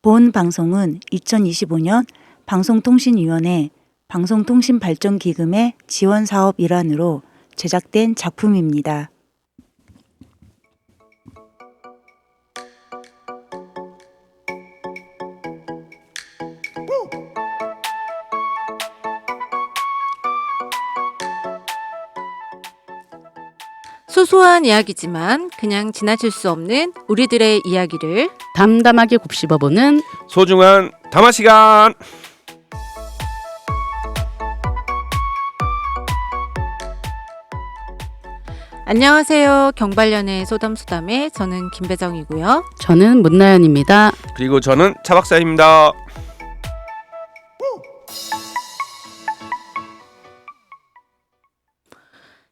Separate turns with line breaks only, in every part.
본 방송은 2025년 방송통신위원회 방송통신발전기금의 지원사업 일환으로 제작된 작품입니다.
소소한 이야기지만 그냥 지나칠 수 없는 우리들의 이야기를
담담하게 곱씹어보는
소중한 담화 시간.
안녕하세요. 경발년의 소담소담의 저는 김배정이고요.
저는 문나연입니다.
그리고 저는 차 박사입니다.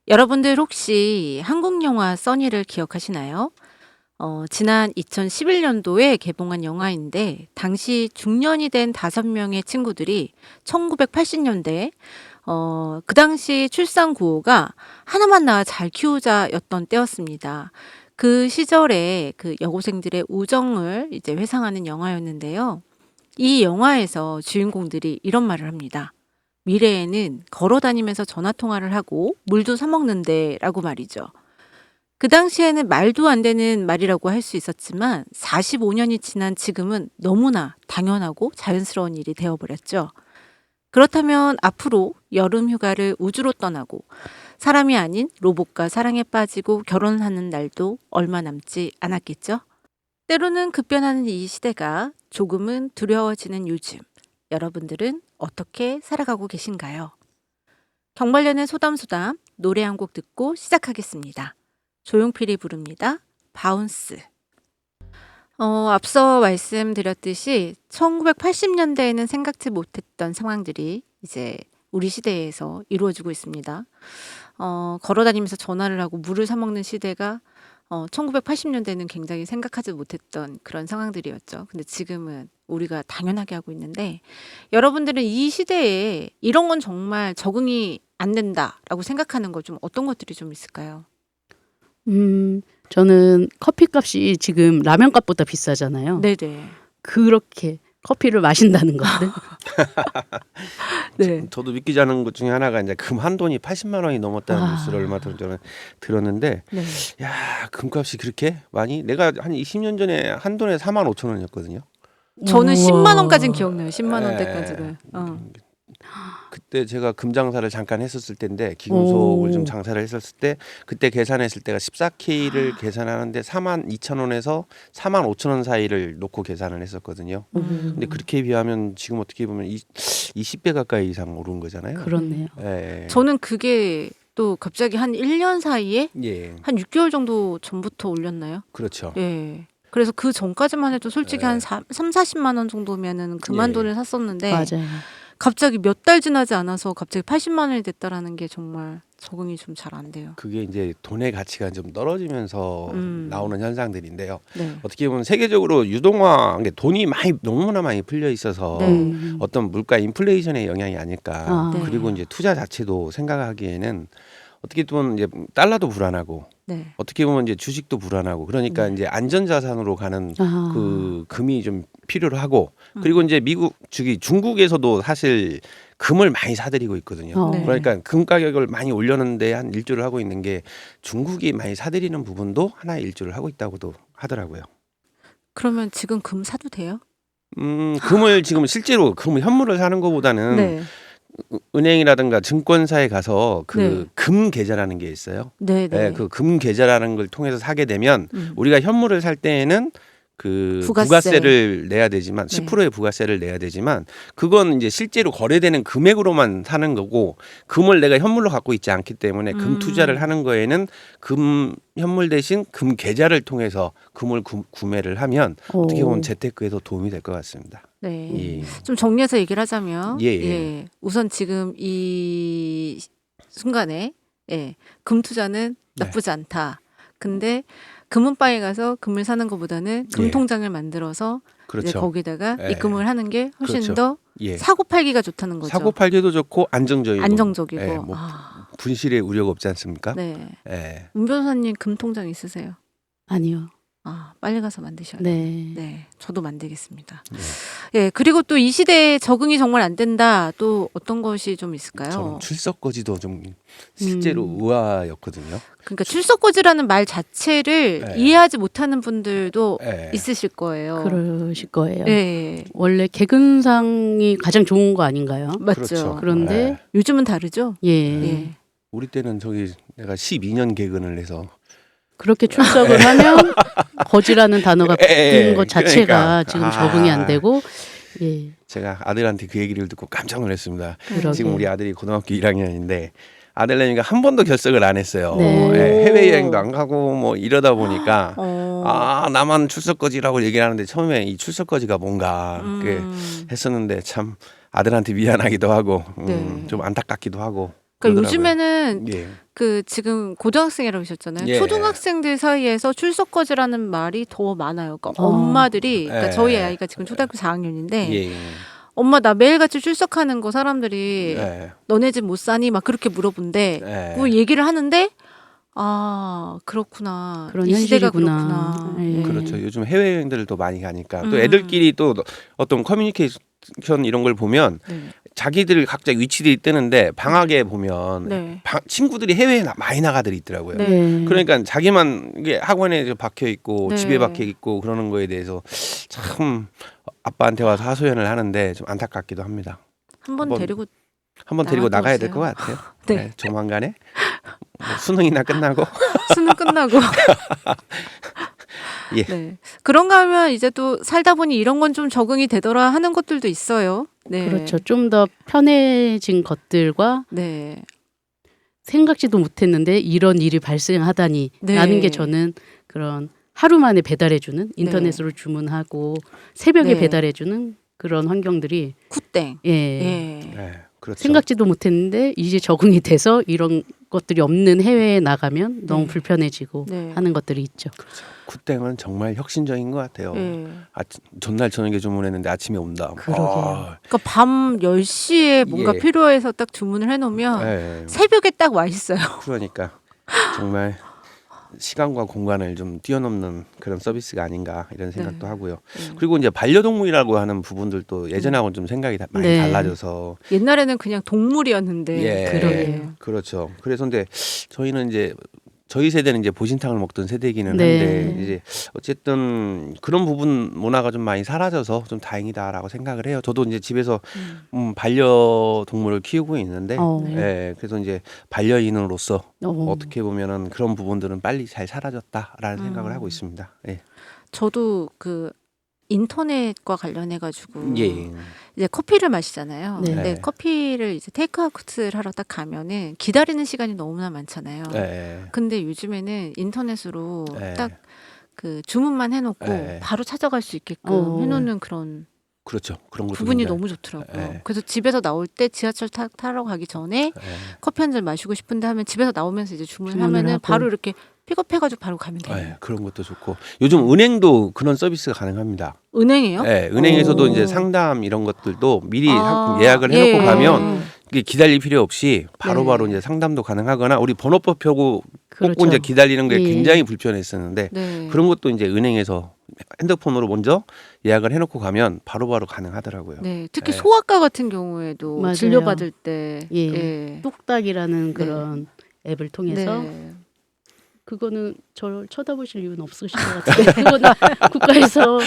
여러분들 혹시 한국 영화 써니를 기억하시나요? 지난 2011년도에 개봉한 영화인데 당시 중년이 된 5명의 친구들이 1980년대 그 당시 출산 구호가 하나만 낳아 잘 키우자였던 때였습니다. 그 시절에 그 여고생들의 우정을 이제 회상하는 영화였는데요. 이 영화에서 주인공들이 이런 말을 합니다. 미래에는 걸어 다니면서 전화 통화를 하고 물도 사 먹는데 라고 말이죠. 그 당시에는 말도 안 되는 말이라고 할 수 있었지만 45년이 지난 지금은 너무나 당연하고 자연스러운 일이 되어버렸죠. 그렇다면 앞으로 여름 휴가를 우주로 떠나고 사람이 아닌 로봇과 사랑에 빠지고 결혼하는 날도 얼마 남지 않았겠죠? 때로는 급변하는 이 시대가 조금은 두려워지는 요즘, 여러분들은 어떻게 살아가고 계신가요? 경발년의 소담소담 노래 한 곡 듣고 시작하겠습니다. 조용필이 부릅니다. 바운스. 앞서 말씀드렸듯이 1980년대에는 생각지 못했던 상황들이 이제 우리 시대에서 이루어지고 있습니다. 걸어다니면서 전화를 하고 물을 사 먹는 시대가 1980년대는 굉장히 생각하지 못했던 그런 상황들이었죠. 근데 지금은 우리가 당연하게 하고 있는데 여러분들은 이 시대에 이런 건 정말 적응이 안 된다라고 생각하는 거 좀 어떤 것들이 좀 있을까요?
저는 커피값이 지금 라면값보다 비싸잖아요.
네네.
그렇게 커피를 마신다는 것들.
네.
저도 믿기지 않은 것 중에 하나가 이제 금 한 돈이 80만 원이 넘었다는
아.
뉴스를 얼마 전에 들었는데,
네.
야, 금값이 그렇게 많이? 내가 한 20년 전에 한 돈에 4만 5천 원이었거든요.
저는
우와.
10만 원까지는 기억나요. 10만
네.
원대까지는.
그때 제가 금 장사를 잠깐 했었을 때인데 기금속을
오.
좀 장사를 했었을 때 그때 계산했을 때가 14K를 계산하는데 4만 2천 원에서 4만 5천 원 사이를 놓고 계산을 했었거든요. 근데 그렇게 비하면 지금 어떻게 보면 20배 가까이 이상 오른 거잖아요.
그렇네요.
예.
저는 그게 또 갑자기 한 1년 사이에
예.
한 6개월 정도 전부터 올렸나요?
그렇죠.
예. 그래서 그 전까지만 해도 솔직히
네.
한 40만 원 정도면은 그만
예.
돈을 샀었는데
맞아요.
갑자기 몇 달 지나지 않아서 갑자기 80만 원이 됐다라는 게 정말 적응이 좀 잘 안 돼요.
그게 이제 돈의 가치가 좀 떨어지면서 나오는 현상들인데요.
네.
어떻게 보면 세계적으로 유동화, 그러니까 돈이 많이 너무나 많이 풀려 있어서
네.
어떤 물가 인플레이션의 영향이 아닐까.
아.
네.
그리고 이제 투자 자체도 생각하기에는 어떻게 보면 이제 달러도 불안하고
네.
어떻게 보면 이제 주식도 불안하고 그러니까 이제 안전자산으로 가는
아.
그 금이 좀 필요로 하고 그리고 이제 중국에서도 사실 금을 많이 사들이고 있거든요.
네.
그러니까 금 가격을 많이 올렸는데 한 일조를 하고 있는 게 중국이 많이 사들이는 부분도 하나의 일조를 하고 있다고도 하더라고요.
그러면 지금 금 사도 돼요?
금을 지금 실제로 현물을 사는 것보다는
네.
은행이라든가 증권사에 가서 그
네.
금 계좌라는 게 있어요.
네, 네.
그 금 계좌라는 걸 통해서 사게 되면 우리가 현물을 살 때에는 그
부가세.
부가세를 내야 되지만
네.
10%의 부가세를 내야 되지만 그건 이제 실제로 거래되는 금액으로만 사는 거고 금을 내가 현물로 갖고 있지 않기 때문에 금 투자를 하는 거에는 금 현물 대신 금 계좌를 통해서 금을 구매를 하면 어떻게 보면 재테크에도 도움이 될 것 같습니다.
네.
예.
좀 정리해서 얘기를 하자면
예.
우선 지금 이 순간에 금 투자는
네.
나쁘지 않다. 근데 금은바에 가서 금을 사는 것보다는 금
예.
통장을 만들어서 이제
그렇죠.
거기다가
예.
입금을 하는 게 훨씬
그렇죠.
더
예.
사고 팔기가 좋다는 거죠.
사고 팔기도 좋고 안정적이고
안정적이고.
예, 뭐 분실의 우려가 없지 않습니까?
네.
예.
문 변호사님 금 통장 있으세요?
아니요.
아, 빨리 가서 만드셔야 돼요.
네.
네, 저도 만들겠습니다.
네.
예, 그리고 또 이 시대에 적응이 정말 안 된다. 또 어떤 것이 좀 있을까요?
저는 출석거지도 좀 실제로 우아였거든요.
그러니까 출석거지라는 말 자체를
네.
이해하지 못하는 분들도
네.
있으실 거예요.
그러실 거예요.
네,
원래 개근상이 가장 좋은 거 아닌가요?
맞죠.
그렇죠.
그런데
네.
요즘은 다르죠.
예.
예.
우리 때는 내가 12년 개근을 해서
그렇게 출석을 하면 거지라는 단어가
예,
붙는 것 자체가
그러니까.
지금 적응이 안 되고 예.
제가 아들한테 그 얘기를 듣고 깜짝 놀랐습니다.
그러게.
지금 우리 아들이 고등학교 1학년인데 아들내미가 한 번도 결석을 안 했어요.
네.
예, 해외여행도 안 가고 뭐 이러다 보니까
어,
나만 출석거지라고 얘기를 하는데 처음에 이 출석거지가 뭔가 그게 했었는데 참 아들한테 미안하기도 하고
네.
좀 안타깝기도 하고
그러니까
그러더라고요.
요즘에는
예.
그 지금 고등학생이라고 하셨잖아요.
예.
초등학생들 사이에서 출석거지라는 말이 더 많아요. 그러니까
어.
엄마들이 그러니까
예.
저희 아이가 지금 초등학교 4학년인데
예.
엄마 나 매일같이 출석하는 거 사람들이
예.
너네 집 못 사니 막 그렇게 물어본대.
예.
그 얘기를 하는데 아 그렇구나.
그런
이 시대가
현실이구나.
그렇구나.
예.
그렇죠. 요즘 해외여행들을 또 많이 가니까 또 애들끼리 또 어떤 커뮤니케이션 이런 걸 보면
네.
자기들 각자 위치들이 뜨는데 방학에 보면
네.
친구들이 해외에 많이 나가들이 있더라고요.
네.
그러니까 자기만 이게 학원에 박혀 있고
네.
집에 박혀 있고 그러는 거에 대해서 참 아빠한테 와서 하소연을 하는데 좀 안타깝기도 합니다.
한번
한번
데리고
한번 데리고
나가도
나가야 될
없어요.
것 같아요.
네.
네, 조만간에 뭐 수능이나 끝나고
수능 끝나고.
예.
네. 그런가 하면 이제 또 살다 보니 이런 건 좀 적응이 되더라 하는 것들도 있어요. 네.
그렇죠. 좀 더 편해진 것들과
네.
생각지도 못했는데 이런 일이 발생하다니
네.
라는 게 저는 그런 하루 만에 배달해주는 인터넷으로 주문하고 새벽에
네.
배달해주는 그런 환경들이
굿땡.
예.
예.
네, 그렇죠.
생각지도 못했는데 이제 적응이 돼서 이런 것들이 없는 해외에 나가면 너무
네.
불편해지고
네.
하는 것들이 있죠.
굿땡은 정말 혁신적인 것 같아요.
예.
전날 저녁에 주문했는데 아침에 온다.
그러게요.
그러니까 밤 10시에 뭔가
예.
필요해서 딱 주문을 해놓으면
예.
새벽에 딱 와 있어요.
그러니까 정말 시간과 공간을 좀 뛰어넘는 그런 서비스가 아닌가 이런 생각도
네.
하고요.
네.
그리고 이제 반려동물이라고 하는 부분들도 예전하고는 좀 생각이 많이
네.
달라져서
옛날에는 그냥 동물이었는데.
예.
그러게요.
그렇죠. 그래서 근데 저희는 이제 저희 세대는 이제 보신탕을 먹던 세대이기는
네.
한데 이제 어쨌든 그런 부분 문화가 좀 많이 사라져서 좀 다행이다라고 생각을 해요. 저도 이제 집에서 반려동물을 키우고 있는데
네.
예, 그래서 이제 반려인으로서
어.
어떻게 보면은 그런 부분들은 빨리 잘 사라졌다라는 생각을 하고 있습니다. 예.
저도 그 인터넷과 관련해 가지고
예.
이제 커피를 마시잖아요.
네.
근데 커피를 이제 테이크아웃을 하러 딱 가면은 기다리는 시간이 너무나 많잖아요.
예.
근데 요즘에는 인터넷으로
네.
딱 그 주문만 해놓고
네.
바로 찾아갈 수 있게끔
어.
해놓는 그런
그렇죠. 그런 것도
부분이
굉장히-
너무 좋더라고요.
네.
그래서 집에서 나올 때 지하철 타러 가기 전에
예.
커피 한 잔 마시고 싶은데 하면 집에서 나오면서 이제
주문을
주문하면은
하고.
바로 이렇게 픽업해가지고 바로 가면 돼요.
예, 그런 것도 좋고 요즘 은행도 그런 서비스가 가능합니다.
은행이요?
예, 은행에서도
오.
이제 상담 이런 것들도 미리
아,
예약을
예.
해놓고 가면 이게 기다릴 필요 없이 바로바로
네.
이제 상담도 가능하거나 우리 번호표 펴고
그렇죠.
뽑고 이제 기다리는 게
예.
굉장히 불편했었는데
네.
그런 것도 이제 은행에서 핸드폰으로 먼저 예약을 해놓고 가면 바로바로 가능하더라고요.
네, 특히
네.
소아과 같은 경우에도
맞아요.
진료받을 때
예.
예.
뚝딱이라는 그런 앱을 통해서
네.
그거는 저를 쳐다보실 이유는 없으실 것 같은데 그거는 국가에서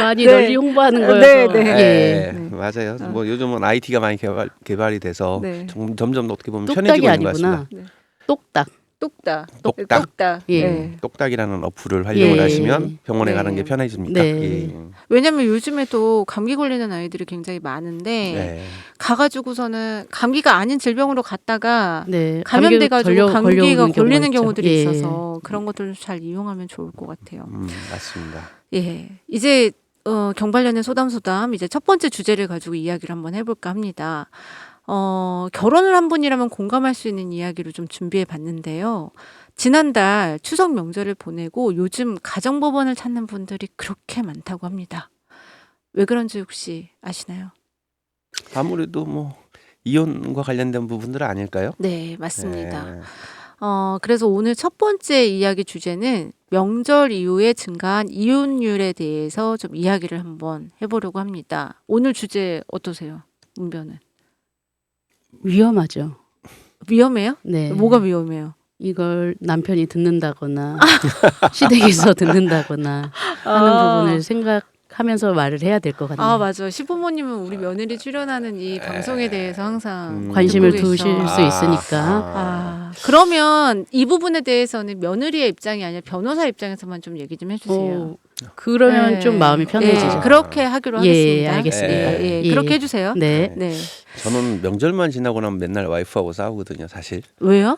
많이
네.
널리 홍보하는
네,
거여서
네.
예.
예, 맞아요. 뭐 요즘은 IT가 많이 개발이 돼서
네.
점점 어떻게 보면
뚝딱이
편해지고 있는 것 같습니다.
아니구나.
네.
똑딱.
똑딱.
똑딱.
똑딱.
예.
네.
똑딱이라는 어플을 활용을
예.
하시면 병원에
네.
가는 게 편해집니다.
네.
예.
왜냐면 요즘에도 감기 걸리는 아이들이 굉장히 많은데
네.
가가지고서는 감기가 아닌 질병으로 갔다가
네.
감염돼가지고 감기가 걸리는
경우가 있죠.
경우들이
예.
있어서 그런 것들을 잘 이용하면 좋을 것 같아요.
맞습니다.
예, 이제 경발년의 소담소담 이제 첫 번째 주제를 가지고 이야기를 한번 해볼까 합니다. 결혼을 한 분이라면 공감할 수 있는 이야기를 좀 준비해 봤는데요. 지난달 추석 명절을 보내고 요즘 가정법원을 찾는 분들이 그렇게 많다고 합니다. 왜 그런지 혹시 아시나요?
아무래도 뭐 이혼과 관련된 부분들은 아닐까요?
네, 맞습니다.
네.
그래서 오늘 첫 번째 이야기 주제는 명절 이후에 증가한 이혼율에 대해서 좀 이야기를 한번 해보려고 합니다. 오늘 주제 어떠세요? 문변은?
위험하죠.
위험해요?
네.
뭐가 위험해요?
이걸 남편이 듣는다거나 시댁에서 듣는다거나 하는 부분을 생각하면서 말을 해야 될 것 같네요.
아, 맞아요. 시부모님은 우리 며느리 출연하는 이 방송에 대해서 항상
관심을
듣고
두실
계셔.
수 있으니까.
아, 그러면 이 부분에 대해서는 며느리의 입장이 아니라 변호사 입장에서만 좀 얘기 좀 해주세요.
그러면
네.
좀 마음이 편해지죠.
네, 그렇게 하기로
예,
하겠습니다.
알겠습니다.
예,
예.
그렇게 해주세요.
네.
네.
저는 명절만 지나고 나면 맨날 와이프하고 싸우거든요, 사실.
왜요?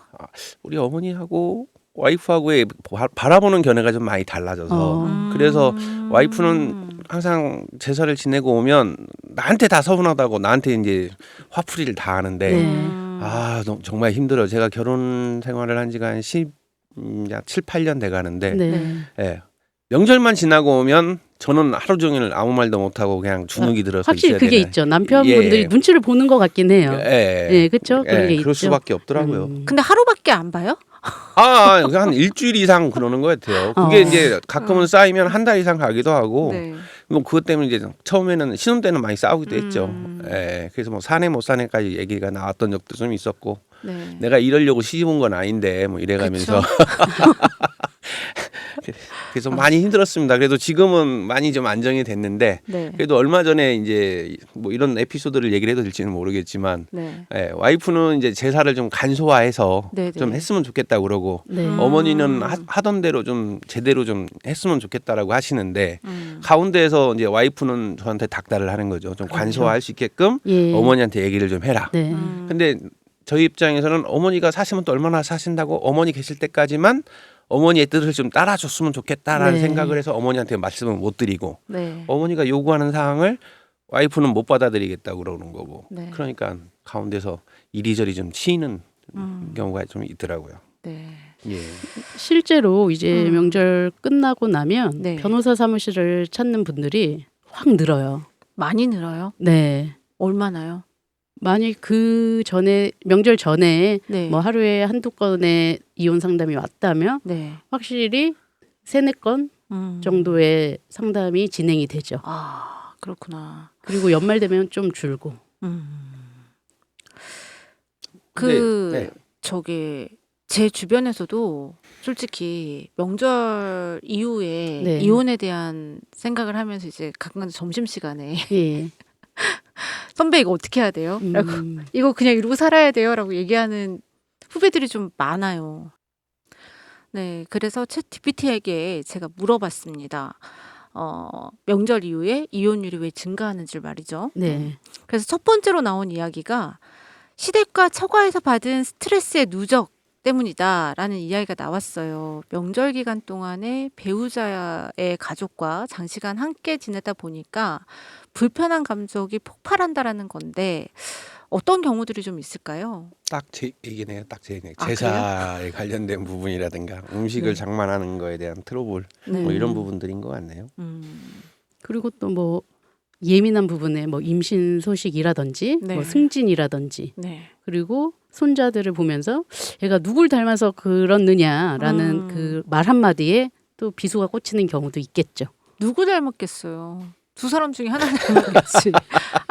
우리 어머니하고 와이프하고의 바라보는 견해가 좀 많이 달라져서 그래서 와이프는 항상 제사를 지내고 오면 나한테 다 서운하다고 나한테 이제 화풀이를 다 하는데
네.
정말 힘들어요. 제가 결혼 생활을 한 지가 한 7, 8년 돼 가는데
네.
예. 명절만 지나고 오면 저는 하루 종일 아무 말도 못 하고 그냥 주눅이 들어서
확실히
있어야
그게
되네.
있죠. 남편분들이
예.
눈치를 보는 것 같긴 해요.
예.
그렇죠. 그런 게
그럴
있죠.
수밖에 없더라고요.
근데 하루밖에 안 봐요?
한 일주일 이상 그러는 것 같아요. 그게 이제 가끔은 쌓이면 한 달 이상 가기도 하고,
네.
뭐 그것 때문에 이제 처음에는 신혼 때는 많이 싸우기도 했죠.
음.
예, 그래서 뭐 사내 못 사내까지 얘기가 나왔던 적도 좀 있었고,
네.
내가 이러려고 시집 온 건 아닌데 뭐 이래가면서. 그래서 많이 힘들었습니다. 그래도 지금은 많이 좀 안정이 됐는데,
네.
그래도 얼마 전에 이제 뭐 이런 에피소드를 얘기를 해도 될지는 모르겠지만,
네.
와이프는 이제 제사를 좀 간소화해서
네네.
좀 했으면 좋겠다고 그러고,
네.
어머니는 하던 대로 좀 제대로 좀 했으면 좋겠다라고 하시는데 가운데에서 이제 와이프는 저한테 닥달을 하는 거죠. 좀 간소화할 수 있게끔
예.
어머니한테 얘기를 좀 해라.
네.
근데 저희 입장에서는 어머니가 사시면 또 얼마나 사신다고 어머니 계실 때까지만 어머니의 뜻을 좀 따라줬으면 좋겠다라는
네.
생각을 해서 어머니한테 말씀을 못 드리고
네.
어머니가 요구하는 사항을 와이프는 못 받아들이겠다고 그러는 거고
네.
그러니까 가운데서 이리저리 좀 치이는 경우가 좀 있더라고요.
네.
예.
실제로 이제 명절 끝나고 나면
네.
변호사 사무실을 찾는 분들이 확 늘어요.
많이 늘어요?
네.
얼마나요?
만약 그 전에 명절 전에
네.
뭐 하루에 한두 건의 이혼 상담이 왔다면
네.
확실히 세네 건 정도의 상담이 진행이 되죠.
아, 그렇구나.
그리고 연말 되면 좀 줄고.
네.
저기 제 주변에서도 솔직히 명절 이후에
네.
이혼에 대한 생각을 하면서 이제 가끔 점심 시간에
예.
선배 이거 어떻게 해야 돼요? 라고 이거 그냥 이러고 살아야 돼요라고 얘기하는 후배들이 좀 많아요. 네, 그래서 챗 GPT에게 제가 물어봤습니다. 명절 이후에 이혼율이 왜 증가하는지 말이죠.
네.
그래서 첫 번째로 나온 이야기가 시댁과 처가에서 받은 스트레스의 누적 때문이다라는 이야기가 나왔어요. 명절 기간 동안에 배우자의 가족과 장시간 함께 지내다 보니까 불편한 감정이 폭발한다라는 건데 어떤 경우들이 좀 있을까요?
딱 제 얘기네요. 딱 제 얘기.
아,
제사에 관련된 부분이라든가 음식을
네.
장만하는 거에 대한 트러블
네.
뭐 이런 부분들인 것 같네요.
그리고 또 뭐 예민한 부분에 뭐 임신 소식이라든지
네.
뭐 승진이라든지
네.
그리고 손자들을 보면서 얘가 누굴 닮아서 그렇느냐라는 그 말 한마디에 또 비수가 꽂히는 경우도 있겠죠.
누구 닮았겠어요? 두 사람 중에 하나 닮았겠지.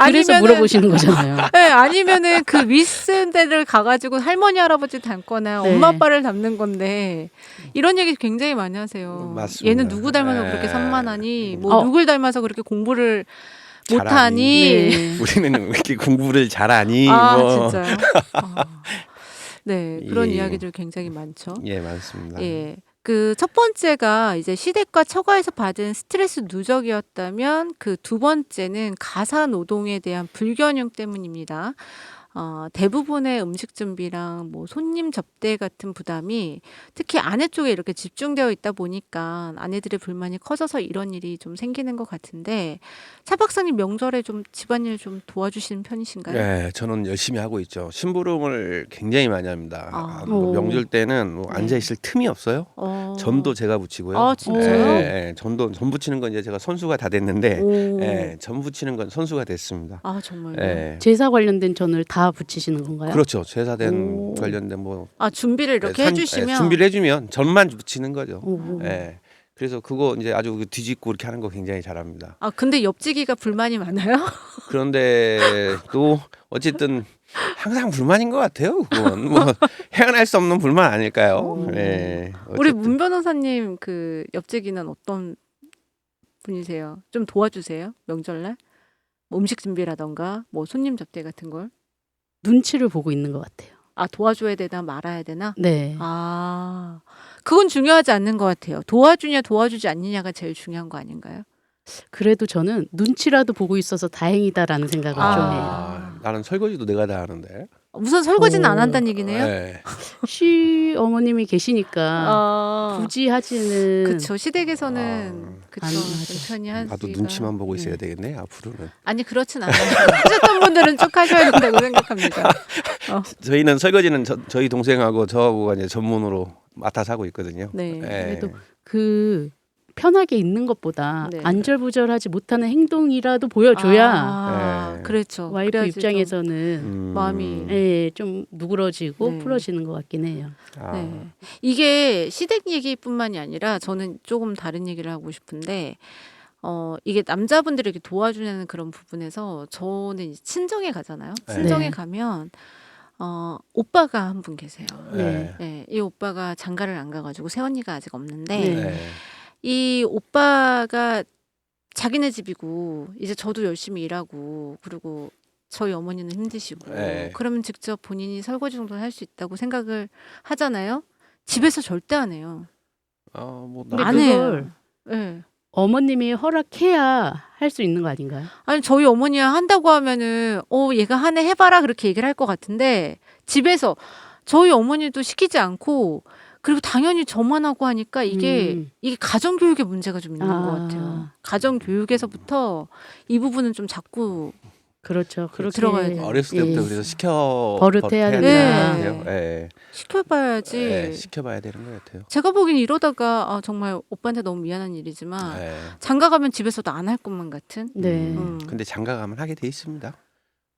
그래서 물어보시는 거잖아요.
네, 아니면은 그 윗세대를 가가지고 할머니 할아버지 닮거나
네.
엄마 아빠를 닮는 건데 이런 얘기 굉장히 많이 하세요.
맞습니다.
얘는 누구 닮아서 그렇게
네.
산만하니? 뭐 누굴 닮아서 그렇게 공부를 못하니?
잘하니?
네.
우리는 왜 이렇게 공부를 잘하니?
아
뭐.
진짜요? 네, 그런
예.
이야기들 굉장히 많죠.
예, 맞습니다.
예. 그 첫 번째가 이제 시댁과 처가에서 받은 스트레스 누적이었다면 그 두 번째는 가사 노동에 대한 불균형 때문입니다. 대부분의 음식 준비랑 뭐 손님 접대 같은 부담이 특히 아내 쪽에 이렇게 집중되어 있다 보니까 아내들의 불만이 커져서 이런 일이 좀 생기는 것 같은데 차 박사님 명절에 좀 집안일 좀 도와주시는 편이신가요?
네, 저는 열심히 하고 있죠. 심부름을 굉장히 많이 합니다.
아.
오.
명절 때는 뭐
네.
앉아 있을 틈이 없어요. 전도 제가 붙이고요.
아, 진짜요?
예, 전 붙이는 건 이제 제가 선수가 다 됐는데
오.
전 붙이는 건 선수가 됐습니다.
아 정말요?
예.
제사 관련된 전을 다 다 붙이시는 건가요?
그렇죠. 제사된
오.
관련된 뭐
아 준비를 이렇게 해주시면
준비를 해주면 전만 붙이는 거죠.
오.
예. 그래서 그거 이제 아주 그 뒤집고 이렇게 하는 거 굉장히 잘합니다.
아 근데 옆지기가 불만이 많아요?
그런데 또 어쨌든 항상 불만인 것 같아요. 그건 뭐 헤어날 수 없는 불만 아닐까요?
오.
예.
우리
어쨌든.
문 변호사님 그 옆지기는 어떤 분이세요? 좀 도와주세요 명절날 뭐 음식 준비라던가 뭐 손님 접대 같은 걸.
눈치를 보고 있는 것 같아요.
아 도와줘야 되나 말아야 되나?
네.
아 그건 중요하지 않는 것 같아요. 도와주냐 도와주지 않느냐가 제일 중요한 거 아닌가요?
그래도 저는 눈치라도 보고 있어서 다행이다라는 생각을 좀 해요.
아, 나는 설거지도 내가 다 하는데.
우선 설거지는 안
오.
한다는 얘기네요.
예.
시어머님이 계시니까
아
굳이 하지는
그쵸 시댁에서는
아.
그쵸
안 하죠.
남편이 하기가
나도 눈치만 보고 있어야 되겠네 앞으로는.
아니 그렇진 않아요. 하셨던 분들은 쭉 하셔야 된다고 생각합니다.
저희는 설거지는 저희 동생하고 저하고가 이제 전문으로 맡아서 하고 있거든요.
네.
예.
그래도 그 편하게 있는 것보다
네.
안절부절하지 못하는 행동이라도 보여줘야
아,
네.
그렇죠.
와이프
그래야지 좀,
입장에서는
마음이
예, 좀 누그러지고
네.
풀어지는 것 같긴 해요.
아,
네. 이게 시댁 얘기뿐만이 아니라 저는 조금 다른 얘기를 하고 싶은데 이게 남자분들이 이렇게 도와주는 그런 부분에서 저는 이제 친정에 가잖아요.
네.
친정에
네.
가면 오빠가 한 분 계세요.
네.
네, 이 오빠가 장가를 안 가가지고 새언니가 아직 없는데
네.
네.
이 오빠가 자기네 집이고 이제 저도 열심히 일하고 그리고 저희 어머니는 힘드시고
네.
그러면 직접 본인이 설거지 정도는 할 수 있다고 생각을 하잖아요. 집에서 절대 안 해요.
뭐
근데
안
그걸
해요. 네.
어머님이 허락해야 할 수 있는 거 아닌가요?
아니 저희 어머니가 한다고 하면은 얘가 하네 해봐라 그렇게 얘기를 할 것 같은데 집에서 저희 어머니도 시키지 않고 그리고 당연히 저만 하고 하니까 이게 가정 교육의 문제가 좀 있는 것 같아요. 가정 교육에서부터 이 부분은 좀 자꾸
그렇죠. 그렇게
들어가야 돼요.
어렸을 때부터 그래서
버릇해야
되는
된다.
것 같아요. 예.
시켜봐야지.
예, 시켜봐야 되는 것 같아요.
제가 보기엔 이러다가 정말 오빠한테 너무 미안한 일이지만
예.
장가 가면 집에서도 안 할 것만 같은.
네.
근데 장가 가면 하게 돼 있습니다.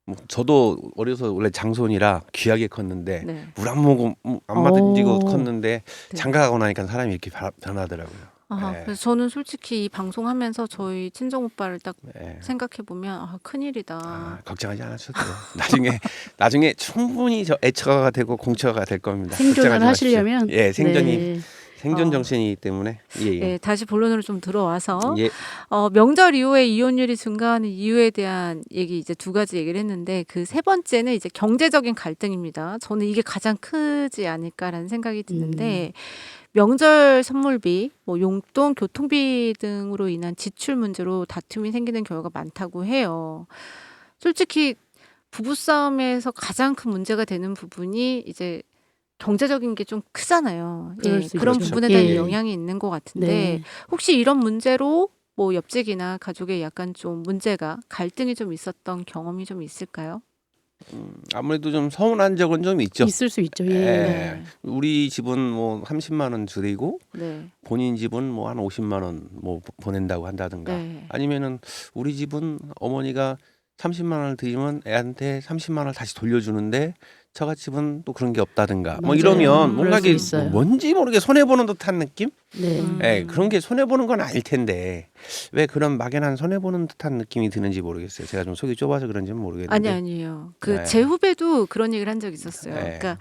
뭐 저도 어려서 원래 장손이라 귀하게 컸는데
네.
물 안 먹고 안 맞은지고
오.
컸는데
네.
장가 가고 나니까 사람이 이렇게 변하더라고요. 네.
그래서 저는 솔직히 이 방송하면서 저희 친정 오빠를 딱
예.
생각해 보면 큰일이다.
걱정하지 않으셔도 돼요. 나중에 충분히 저 애처가 되고 공처가 될 겁니다.
생존을
걱정하지 마십시오.
하시려면
예, 생존이
네.
생존
어.
정신이기 때문에 예.
네, 다시 본론으로 좀 들어와서
예.
명절 이후에 이혼율이 증가하는 이유에 대한 얘기 이제 두 가지 얘기를 했는데 그 세 번째는 이제 경제적인 갈등입니다. 저는 이게 가장 크지 않을까라는 생각이 드는데 명절 선물비, 뭐 용돈, 교통비 등으로 인한 지출 문제로 다툼이 생기는 경우가 많다고 해요. 솔직히 부부싸움에서 가장 큰 문제가 되는 부분이 이제 경제적인 게 좀 크잖아요.
그럴 수
그런
있죠.
부분에 대한
예.
영향이 있는 것 같은데
네.
혹시 이런 문제로 뭐 옆집이나 가족에 약간 좀 문제가 갈등이 좀 있었던 경험이 좀 있을까요?
아무래도 좀 서운한 적은 좀 있죠.
있을 수 있죠. 예.
네.
우리 집은 뭐 30만 원 드리고
네.
본인 집은 뭐 한 50만 원 뭐 보낸다고 한다든가
네.
아니면은 우리 집은 어머니가 30만 원을 드리면 애한테 30만 원을 다시 돌려주는데 처갓집은 또 그런 게 없다든가 뭐
맞아요.
이러면 뭔가
그럴 수
이게
있어요.
뭔지 모르게 손해 보는 듯한 느낌?
네.
예, 그런 게 손해 보는 건 아닐 텐데 왜 그런 막연한 손해 보는 듯한 느낌이 드는지 모르겠어요. 제가 좀 속이 좁아서 그런지는 모르겠는데.
아니에요. 그
네.
제 후배도 그런 얘기를 한 적 있었어요.
네.
그러니까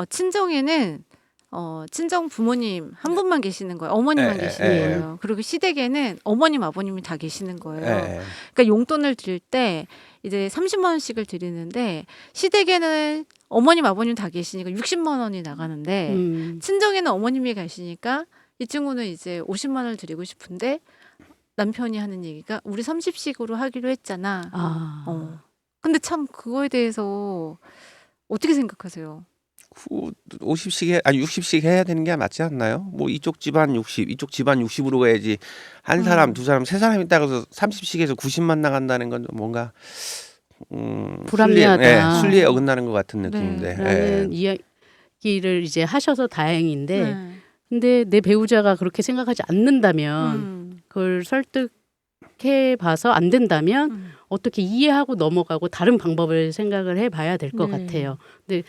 친정에는 친정 부모님 한 분만 계시는 거예요. 어머님만
네,
계시는
네.
거예요. 그리고 시댁에는 어머님, 아버님이 다 계시는 거예요.
예.
그러니까 용돈을 드릴 때 이제 30만 원씩을 드리는데 시댁에는 어머님, 아버님 다 계시니까 60만 원이 나가는데 친정에는 어머님이 계시니까 이 친구는 이제 50만 원을 드리고 싶은데 남편이 하는 얘기가 우리 30씩으로 하기로 했잖아.
아.
근데 참 그거에 대해서 어떻게 생각하세요?
50씩 아니 60씩 해야 되는 게 맞지 않나요? 뭐 이쪽 집안 60, 이쪽 집안 60으로 가야지 한 사람, 두 사람, 세 사람 있다고 해서 30씩에서 90만 나간다는 건 뭔가
불합리하다.
순리에 어긋나는 것 같은 느낌인데.
라는 이야기를 이제 하셔서 다행인데
네.
근데 내 배우자가 그렇게 생각하지 않는다면
음.
그걸 설득 생각해 봐서 안 된다면
음.
어떻게 이해하고 넘어가고 다른 방법을 생각을 해봐야 될 것
네.
같아요. 근데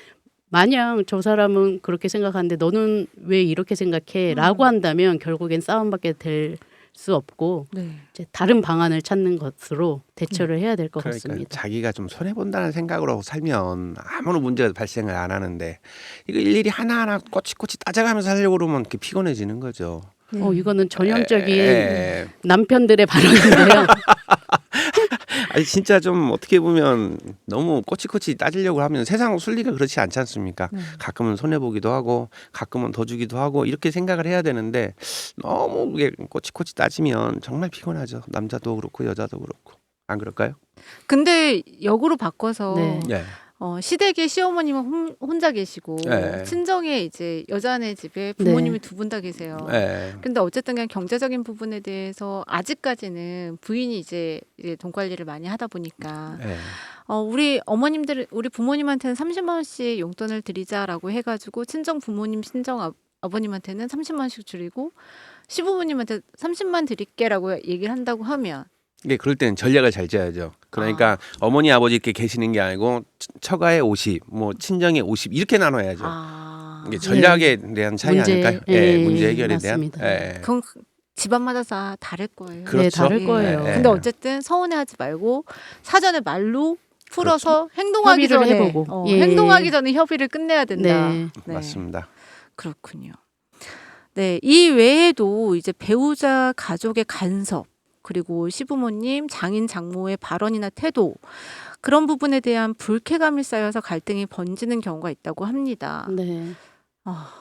마냥 저 사람은 그렇게 생각하는데 너는 왜 이렇게 생각해? 라고 한다면 결국엔 싸움밖에 될 수 없고
네.
이제 다른 방안을 찾는 것으로 대처를 해야 될 것
그러니까
같습니다.
자기가 좀 손해 본다는 생각으로 살면 아무런 문제가 발생을 안 하는데 이거 일일이 하나하나 꼬치꼬치 따져가면서 하려고 그러면 이렇게 피곤해지는 거죠.
이거는 전형적인
에.
남편들의 발언인데요.
아니 진짜 좀 어떻게 보면 너무 꼬치꼬치 따지려고 하면 세상 순리가 그렇지 않지 않습니까? 가끔은 손해 보기도 하고 가끔은 더 주기도 하고 이렇게 생각을 해야 되는데 너무 그게 꼬치꼬치 따지면 정말 피곤하죠. 남자도 그렇고 여자도 그렇고 안 그럴까요?
근데 역으로 바꿔서
네.
예.
시댁에 시어머님은 혼자 계시고
네.
친정에 이제 여자네 집에 부모님이 두 분 다 계세요.
예.
근데 어쨌든 그냥 경제적인 부분에 대해서 아직까지는 부인이 이제 돈 관리를 많이 하다 보니까
예.
우리 어머님들 우리 부모님한테는 30만 원씩 용돈을 드리자라고 해가지고 친정 부모님 친정 아버님한테는 30만 원씩 줄이고 시부모님한테 30만 드릴게라고 얘기를 한다고 하면
이게 그럴 때는 전략을 잘 짜야죠. 그러니까 어머니 아버지께 계시는 게 아니고 처가에 50, 뭐 친정에 50 이렇게 나눠야죠. 이게 전략에 대한 차이
문제,
아닐까요?
예,
문제 해결에
맞습니다.
대한.
그건 집안마다 다 다를 거예요.
그렇죠.
네, 다를 거예요.
예, 예.
근데 어쨌든 서운해하지 말고 사전에 말로 풀어서 행동하기
협의를
전에
해보고. 예.
행동하기 전에 협의를 끝내야 된다.
네.
맞습니다.
그렇군요. 네, 이 외에도 이제 배우자 가족의 간섭 그리고 시부모님, 장인, 장모의 발언이나 태도 그런 부분에 대한 불쾌감이 쌓여서 갈등이 번지는 경우가 있다고 합니다.
네.
아,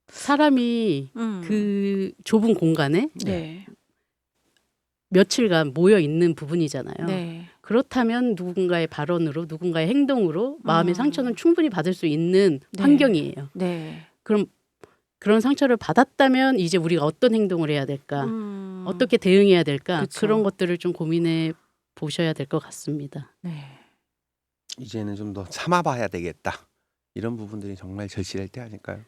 사람이 그 좁은 공간에
네,
며칠간 모여 있는 부분이잖아요.
네,
그렇다면 누군가의 발언으로 누군가의 행동으로 마음의
음.
상처는 충분히 받을 수 있는
네.
환경이에요.
네.
그럼 그런 상처를 받았다면 이제 우리가 어떤 행동을 해야 될까? 어떻게 대응해야 될까?
그쵸.
그런 것들을 좀 고민해 보셔야 될 것 같습니다.
네.
이제는 좀 더 참아봐야 되겠다. 이런 부분들이 정말 절실할 때 아닐까요?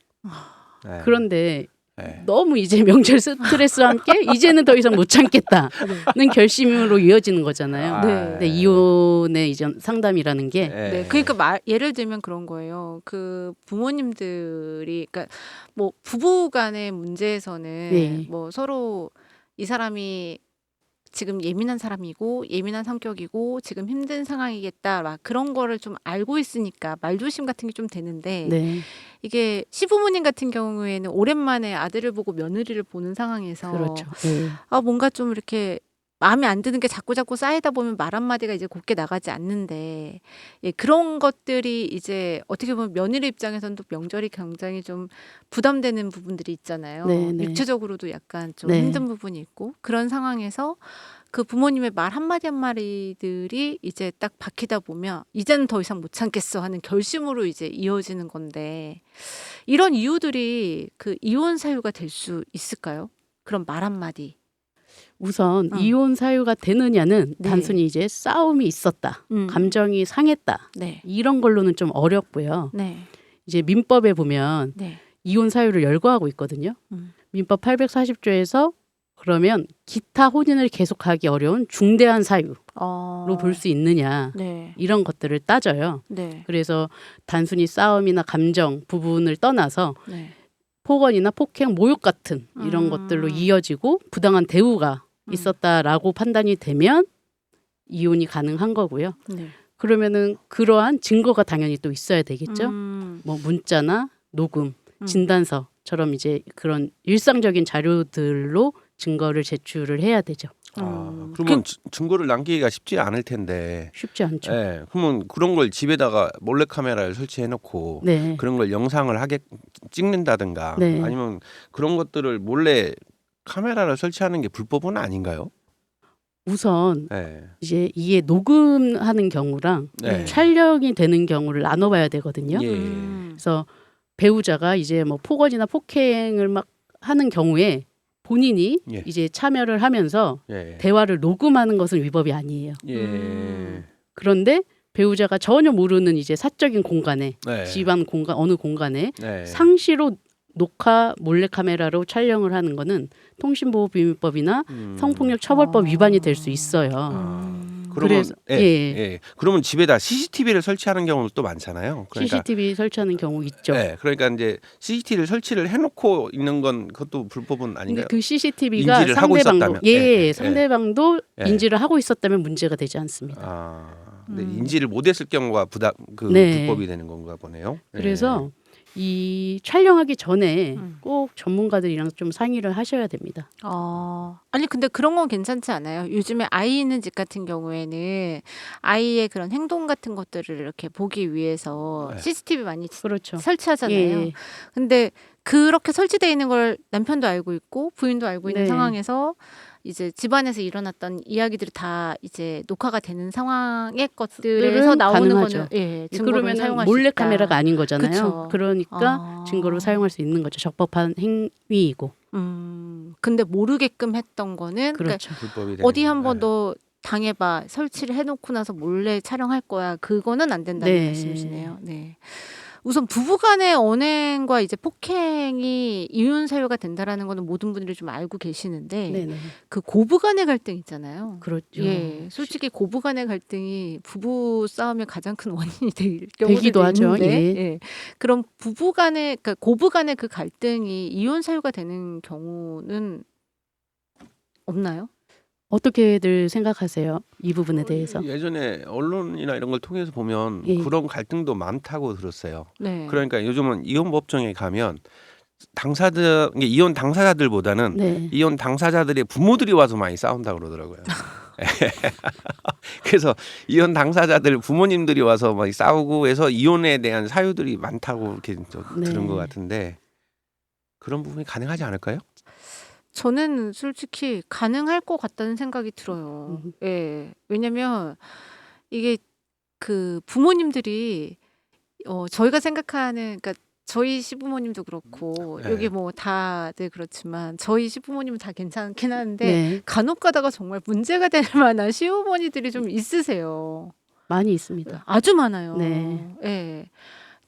네.
그런데
네.
너무 이제 명절 스트레스와 함께 이제는 더 이상 못 참겠다는 결심으로 이어지는 거잖아요.
네.
네, 이혼의 이전 상담이라는 게
네, 그러니까 예를 들면 그런 거예요. 그 부모님들이, 그러니까 뭐 부부간의 문제에서는
네.
뭐 서로 이 사람이 지금 예민한 사람이고 예민한 성격이고 지금 힘든 상황이겠다, 막 그런 거를 좀 알고 있으니까 말조심 같은 게 좀 되는데
네,
이게 시부모님 같은 경우에는 오랜만에 아들을 보고 며느리를 보는 상황에서
그렇죠. 네.
뭔가 좀 이렇게 마음에 안 드는 게 자꾸 쌓이다 보면 말 한마디가 이제 곱게 나가지 않는데, 예, 그런 것들이 이제 어떻게 보면 며느리 입장에서는 또 명절이 굉장히 좀 부담되는 부분들이 있잖아요.
네, 네.
육체적으로도 약간 좀
네.
힘든 부분이 있고, 그런 상황에서 그 부모님의 말 한마디 한마디들이 이제 딱 박히다 보면 이제는 더 이상 못 참겠어 하는 결심으로 이제 이어지는 건데, 이런 이유들이 그 이혼 사유가 될 수 있을까요? 그런 말 한마디.
우선 이혼 사유가 되느냐는
네.
단순히 이제 싸움이 있었다, 감정이 상했다
네.
이런 걸로는 좀 어렵고요.
네.
이제 민법에 보면
네.
이혼 사유를 열거하고 있거든요.
음.
민법 840조에서 그러면 기타 혼인을 계속하기 어려운 중대한 사유로 볼 수 있느냐,
네.
이런 것들을 따져요.
네.
그래서 단순히 싸움이나 감정 부분을 떠나서
네.
폭언이나 폭행, 모욕 같은 이런 것들로 이어지고 부당한 대우가 있었다라고 판단이 되면 이혼이 가능한 거고요.
네.
그러면은 그러한 증거가 당연히 또 있어야 되겠죠. 뭐 문자나 녹음, 진단서처럼 이제 그런 일상적인 자료들로 증거를 제출을 해야 되죠.
그러면 증거를 남기기가 쉽지 않을 텐데.
쉽지 않죠.
네, 그러면 그런 걸 집에다가 몰래 카메라를 설치해놓고
네.
그런 걸 영상을 찍는다든가
네.
아니면 그런 것들을 몰래 카메라를 설치하는 게 불법은 아닌가요?
우선
네.
이제 이게 녹음하는 경우랑
네.
촬영이 되는 경우를 나눠봐야 되거든요.
예.
그래서 배우자가 이제 뭐 폭언이나 폭행을 막 하는 경우에 본인이
예.
이제 참여를 하면서
예.
대화를 녹음하는 것은 위법이 아니에요.
예.
그런데 배우자가 전혀 모르는 이제 사적인 공간에,
네.
집안 공간, 어느 공간에
네.
상시로 녹화 몰래카메라로 촬영을 하는 거는 통신보호비밀법이나
음.
성폭력 처벌법 위반이 될 수 있어요.
그러면
그래서-
예,
예.
예. 그러면 집에다 CCTV를 설치하는 경우도 또 많잖아요. 그러니까
CCTV 설치하는 경우 있죠.
예, 그러니까 이제 CCTV를 설치를 해놓고 있는 건 그것도 불법은
근데
아닌가요?
그 CCTV가
인지를 하고
상대방도
있었다면.
예,
예, 예.
상대방도
예.
인지를 하고 있었다면 문제가 되지 않습니다.
근데 인지를 못했을 경우가
네.
불법이 되는 건가 보네요. 예.
그래서 이 촬영하기 전에
음.
꼭 전문가들이랑 좀 상의를 하셔야 됩니다.
아니 근데 그런 건 괜찮지 않아요? 요즘에 아이 있는 집 같은 경우에는 아이의 그런 행동 같은 것들을 이렇게 보기 위해서
네.
CCTV 많이
그렇죠.
설치하잖아요.
예.
근데 그렇게 설치되어 있는 걸 남편도 알고 있고 부인도 알고 있는
네.
상황에서 이제 집안에서 일어났던 이야기들이 다 이제 녹화가 되는 상황의 것들에서 나오는
가능하죠.
거는 예, 증거로
그러면
사용할 수
몰래
있다.
카메라가 아닌 거잖아요.
그쵸.
그러니까 증거로 사용할 수 있는 거죠. 적법한 행위이고.
근데 모르게끔 했던 거는 그러니까
그렇죠.
불법이 되는
어디 한번
예.
너 당해봐 설치를 해놓고 나서 몰래 촬영할 거야 그거는 안 된다는
네.
말씀이시네요. 네. 우선 부부간의 언행과 이제 폭행이 이혼 사유가 된다라는 거는 모든 분들이 좀 알고 계시는데
네네.
그 고부간의 갈등 있잖아요.
그렇죠.
예, 솔직히 고부간의 갈등이 부부 싸움의 가장 큰 원인이 될 경우도
되기도 하죠.
있는데,
예.
예. 그럼 부부간의 그러니까 고부간의 그 갈등이 이혼 사유가 되는 경우는 없나요?
어떻게들 생각하세요? 이 부분에 대해서.
예전에 언론이나 이런 걸 통해서 보면
예.
그런 갈등도 많다고 들었어요.
네.
그러니까 요즘은 이혼 법정에 가면 당사자 이게 이혼 당사자들보다는
네.
이혼 당사자들의 부모들이 와서 많이 싸운다 그러더라고요. 그래서 이혼 당사자들 부모님들이 와서 막 싸우고 해서 이혼에 대한 사유들이 많다고 이렇게
네.
들은 것 같은데 그런 부분이 가능하지 않을까요?
저는 솔직히 가능할 것 같다는 생각이 들어요. 예. 왜냐면 이게 그 부모님들이 저희가 생각하는 그러니까 저희 시부모님도 그렇고
네.
여기 뭐 다들 그렇지만 저희 시부모님은 다 괜찮긴 한데
네.
간혹 가다가 정말 문제가 될 만한 시어머니들이 좀 있으세요.
많이 있습니다.
아주 많아요.
네.
예.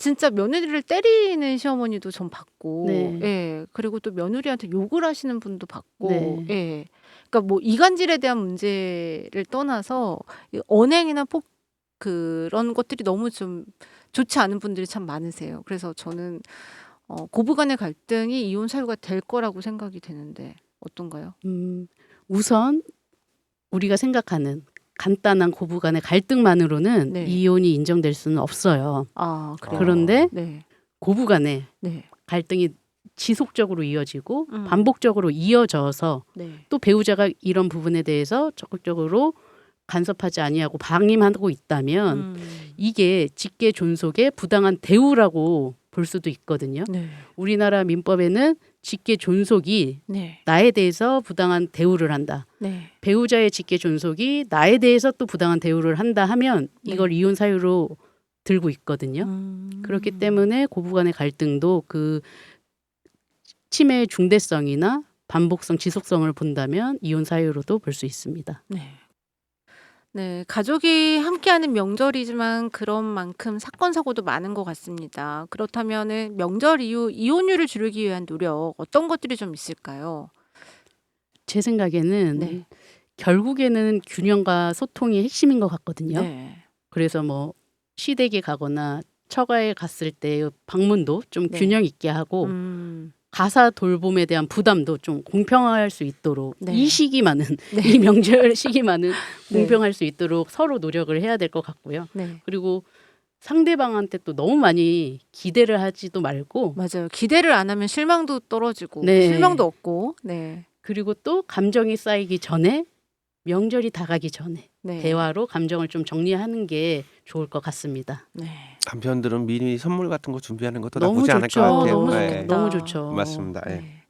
진짜 며느리를 때리는 시어머니도 전 봤고,
네.
예. 그리고 또 며느리한테 욕을 하시는 분도 봤고,
네.
예. 그러니까 뭐 이간질에 대한 문제를 떠나서 이 언행이나 그런 것들이 너무 좀 좋지 않은 분들이 참 많으세요. 그래서 저는 고부간의 갈등이 이혼 사유가 될 거라고 생각이 되는데 어떤가요?
우선 우리가 생각하는 간단한 고부간의 갈등만으로는
네.
이혼이 인정될 수는 없어요.
아, 그래요.
그런데
네.
고부간의
네.
갈등이 지속적으로 이어지고
음.
반복적으로 이어져서
네.
또 배우자가 이런 부분에 대해서 적극적으로 간섭하지 아니하고 방임하고 있다면 이게 직계 존속의 부당한 대우라고 볼 수도 있거든요.
네.
우리나라 민법에는 직계 존속이
네.
나에 대해서 부당한 대우를 한다.
네.
배우자의 직계 존속이 나에 대해서 또 부당한 대우를 한다 하면 이걸 이혼 사유로 들고 있거든요. 그렇기 때문에 고부간의 갈등도 그 침해의 중대성이나 반복성, 지속성을 본다면 이혼 사유로도 볼 수 있습니다.
네. 네, 가족이 함께하는 명절이지만 그런 만큼 사건 사고도 많은 것 같습니다. 그렇다면은 명절 이후 이혼율을 줄이기 위한 노력 어떤 것들이 좀 있을까요?
제 생각에는
네.
결국에는 균형과 소통이 핵심인 것 같거든요.
네.
그래서 뭐 시댁에 가거나 처가에 갔을 때 방문도 좀
네.
균형 있게 하고 가사 돌봄에 대한 부담도 좀 공평할 수 있도록
네.
이 시기만은
네.
이 명절 시기만은
네.
공평할 수 있도록 서로 노력을 해야 될 것 같고요.
네.
그리고 상대방한테 또 너무 많이 기대를 하지도 말고
맞아요. 기대를 안 하면 실망도 떨어지고
네.
실망도 없고. 네.
그리고 또 감정이 쌓이기 전에 명절이 다가기 전에
네.
대화로 감정을 좀 정리하는 게 좋을 것 같습니다.
네.
남편들은 미리 선물 같은 거 준비하는 것도
너무
나쁘지 않을
좋죠.
것 같아요.
너무
네.
좋겠다.
너무 좋죠.
맞습니다. 예.
네.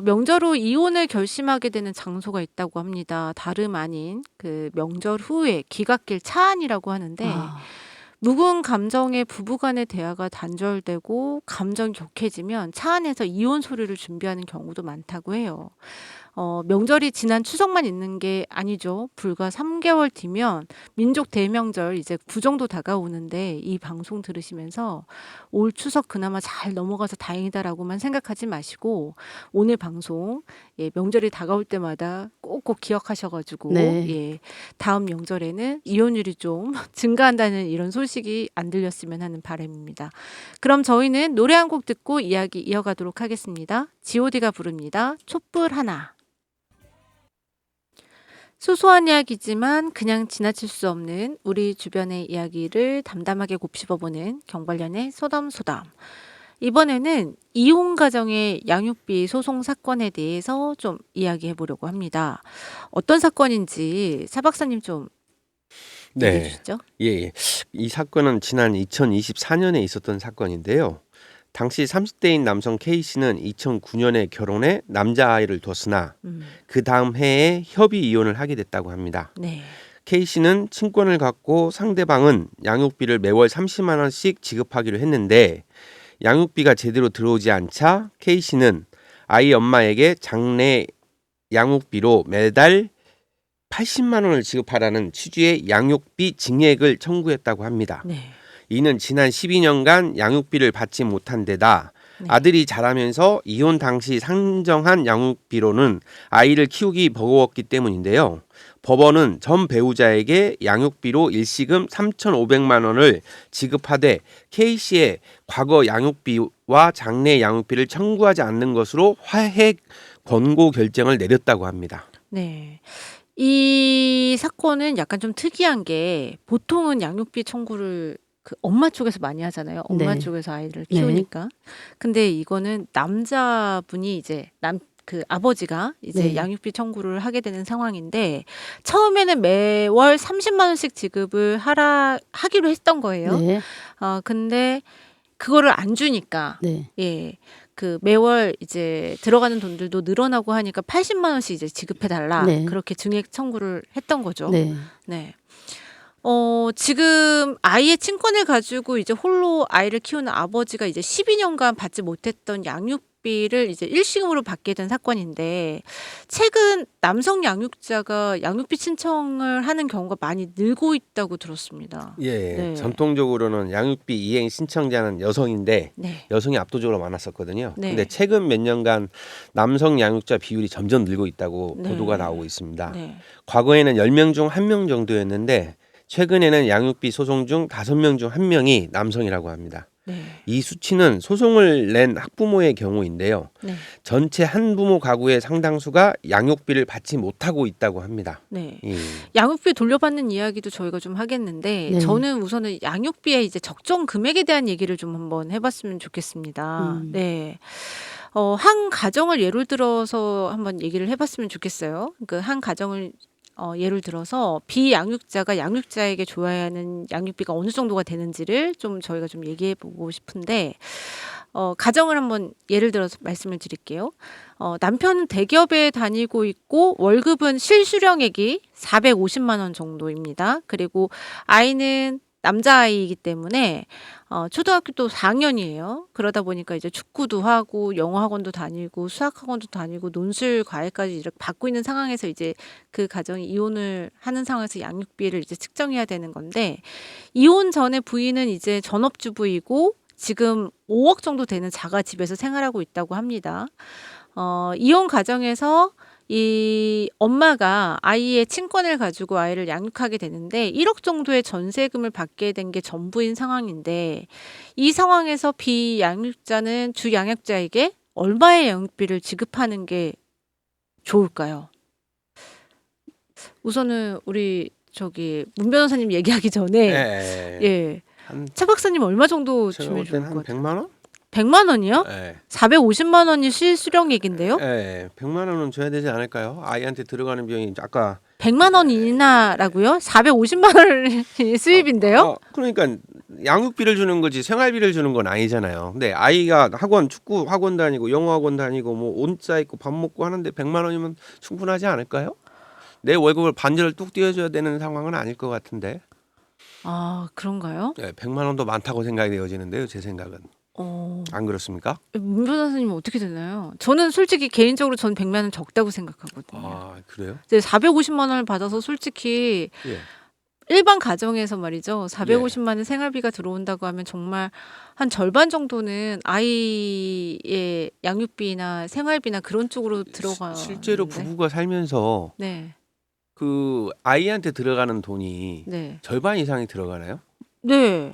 명절 후 이혼을 결심하게 되는 장소가 있다고 합니다. 다름 아닌 그 명절 후에 귀갓길 차안이라고 하는데
아,
묵은 감정의 부부간의 대화가 단절되고 감정이 격해지면 차 안에서 이혼 소리를 준비하는 경우도 많다고 해요. 명절이 지난 추석만 있는 게 아니죠. 불과 3개월 뒤면 민족 대명절 이제 구정도 다가오는데 이 방송 들으시면서 올 추석 그나마 잘 넘어가서 다행이다라고만 생각하지 마시고 오늘 방송 명절이 다가올 때마다 꼭꼭 기억하셔가지고
네.
다음 명절에는 이혼율이 좀 증가한다는 이런 소식이 안 들렸으면 하는 바람입니다. 그럼 저희는 노래 한 곡 듣고 이야기 이어가도록 하겠습니다. G.O.D가 부릅니다. 촛불 하나. 소소한 이야기지만 그냥 지나칠 수 없는 우리 주변의 이야기를 담담하게 곱씹어보는 경관련의 소담소담. 이번에는 이혼 가정의 양육비 소송 사건에 대해서 좀 이야기해 보려고 합니다. 어떤 사건인지 차 박사님 좀 얘기해
네.
주시죠.
예. 이 사건은 지난 2024년에 있었던 사건인데요. 당시 30대인 남성 K씨는 2009년에 결혼해 남자아이를 뒀으나 그 다음 해에 협의 이혼을 하게 됐다고 합니다.
네.
K씨는 친권을 갖고 상대방은 양육비를 매월 30만 원씩 지급하기로 했는데 양육비가 제대로 들어오지 않자 K씨는 아이 엄마에게 장래 양육비로 매달 80만 원을 지급하라는 취지의 양육비 증액을 청구했다고 합니다.
네.
이는 지난 12년간 양육비를 받지 못한 데다
네.
아들이 자라면서 이혼 당시 상정한 양육비로는 아이를 키우기 버거웠기 때문인데요. 법원은 전 배우자에게 양육비로 일시금 3,500만 원을 지급하되 K씨의 과거 양육비와 장래 양육비를 청구하지 않는 것으로 화해 권고 결정을 내렸다고 합니다.
네. 이 사건은 약간 좀 특이한 게 보통은 양육비 청구를 그 엄마 쪽에서 많이 하잖아요. 엄마
네.
쪽에서 아이를
네.
키우니까. 근데 이거는 남자분이 이제 그 아버지가 이제
네.
양육비 청구를 하게 되는 상황인데 처음에는 매월 30만 원씩 지급을 하기로 했던 거예요.
네.
근데 그거를 안 주니까
네.
그 매월 이제 들어가는 돈들도 늘어나고 하니까 80만 원씩 이제 지급해 달라.
네.
그렇게 증액 청구를 했던 거죠.
네.
네. 지금 아이의 친권을 가지고 이제 홀로 아이를 키우는 아버지가 이제 12년간 받지 못했던 양육비를 이제 일시금으로 받게 된 사건인데 최근 남성 양육자가 양육비 신청을 하는 경우가 많이 늘고 있다고 들었습니다.
예,
네.
전통적으로는 양육비 이행 신청자는 여성인데
네.
여성이 압도적으로 많았었거든요.
네.
근데 최근 몇 년간 남성 양육자 비율이 점점 늘고 있다고
네.
보도가 나오고 있습니다.
네.
과거에는 10명 중 1명 정도였는데 최근에는 양육비 소송 중 5명 중 1명이 남성이라고 합니다.
네.
이 수치는 소송을 낸 학부모의 경우인데요.
네.
전체 한부모 가구의 상당수가 양육비를 받지 못하고 있다고 합니다.
네.
예.
양육비 돌려받는 이야기도 저희가 좀 하겠는데
네.
저는 우선은 양육비의 이제 적정 금액에 대한 얘기를 좀 한번 해봤으면 좋겠습니다. 네. 한 가정을 예를 들어서 한번 얘기를 해봤으면 좋겠어요. 그 한 가정을 예를 들어서 비양육자가 양육자에게 줘야 하는 양육비가 어느 정도가 되는지를 좀 저희가 좀 얘기해 보고 싶은데 가정을 한번 예를 들어서 말씀을 드릴게요. 남편은 대기업에 다니고 있고 월급은 실수령액이 450만 원 정도입니다. 그리고 아이는 남자아이이기 때문에 초등학교 또 4학년이에요. 그러다 보니까 이제 축구도 하고 영어 학원도 다니고 수학 학원도 다니고 논술 과외까지 이렇게 받고 있는 상황에서 이제 그 가정이 이혼을 하는 상황에서 양육비를 이제 측정해야 되는 건데 이혼 전에 부인은 이제 전업주부이고 지금 5억 정도 되는 자가 집에서 생활하고 있다고 합니다. 이혼 가정에서 이 엄마가 아이의 친권을 가지고 아이를 양육하게 되는데 1억 정도의 전세금을 받게 된 게 전부인 상황인데 이 상황에서 비양육자는 주양육자에게 얼마의 양육비를 지급하는 게 좋을까요? 우선은 우리 문 변호사님 얘기하기 전에 예. 차 박사님 얼마 정도
제가
주면
볼
좋을
때는
것
한
같아요?
100만 원?
100만 원이요?
예.
450만 원이 실수령액인데요?
예. 100만 원은 줘야 되지 않을까요? 아이한테 들어가는 비용이 아까
100만 원 이나라고요? 450만 원이 수입인데요?
그러니까 양육비를 주는 거지 생활비를 주는 건 아니잖아요. 근데 아이가 축구 학원 다니고 영어 학원 다니고 뭐 온자 있고 밥 먹고 하는데 100만 원이면 충분하지 않을까요? 내 월급을 반절을 뚝 떼어줘야 되는 상황은 아닐 것 같은데.
그런가요?
예, 100만 원도 많다고 생각이 되어지는데요, 제 생각은. 안 그렇습니까?
문 변호사님은 어떻게 되나요? 저는 솔직히 개인적으로 전 100만 원 적다고 생각하거든요.
아 그래요?
이제 450만 원을 받아서 솔직히
예.
일반 가정에서 말이죠. 450만 원 생활비가 들어온다고 하면 정말 한 절반 정도는 아이의 양육비나 생활비나 그런 쪽으로 들어가요.
실제로 부부가 살면서
네.
그 아이한테 들어가는 돈이
네.
절반 이상이 들어가나요?
네.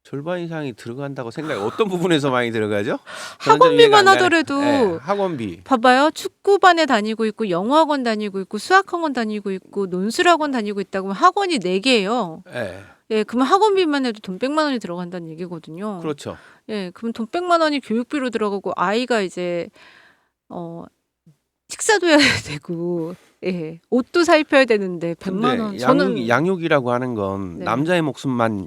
절반 이상이 들어간다고 생각해. 어떤 부분에서 많이 들어가죠?
학원비만 하더라도
네, 학원비.
봐봐요. 축구반에 다니고 있고 영어학원 다니고 있고 수학학원 다니고 있고 논술학원 다니고 있다고 하면 학원이 4개예요.
네,
예, 그러면 학원비만 해도 돈 100만 원이 들어간다는 얘기거든요.
그렇죠.
예, 그럼 돈 100만 원이 교육비로 들어가고 아이가 이제 식사도 해야 되고 예, 옷도 살펴야 되는데 100만 원.
근데 양육이라고 하는 건
네.
남자의 목만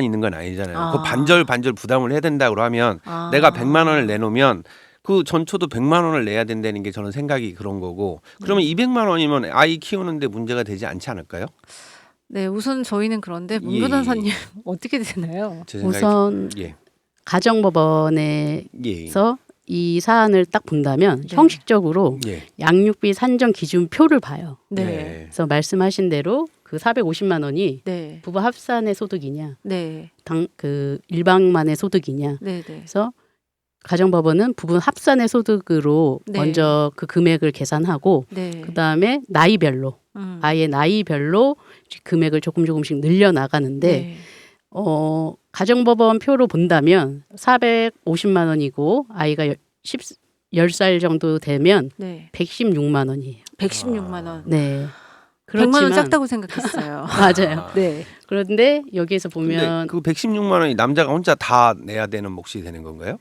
있는 건 아니잖아요.
아.
그 반절 부담을 해야 된다고 하면 내가 100만 원을 내놓으면 그 전초도 100만 원을 내야 된다는 게 저는 생각이 그런 거고. 그러면 200만 원이면 아이 키우는데 문제가 되지 않지 않을까요?
네, 우선 저희는 그런데 문
예,
변호사님 어떻게 되나요?
제 생각이
우선
예.
가정법원에서
예.
이 사안을 딱 본다면
네.
형식적으로
예.
양육비 산정 기준표를 봐요.
네.
그래서 말씀하신 대로 그 450만 원이
네.
부부 합산의 소득이냐,
네.
그 일방만의 소득이냐.
네, 네.
그래서 가정법원은 부부 합산의 소득으로
네.
먼저 그 금액을 계산하고
네.
그다음에 나이별로 아이의 나이별로 금액을 조금씩 늘려 나가는데
네.
가정법원 표로 본다면 450만 원이고 아이가 10살 정도 되면
네.
116만 원이에요.
116만 원.
네.
100만 원 작다고 생각했어요.
맞아요.
네.
그런데 여기에서
근데
보면
그 116만 원이 남자가 혼자 다 내야 되는 몫이 되는 건가요?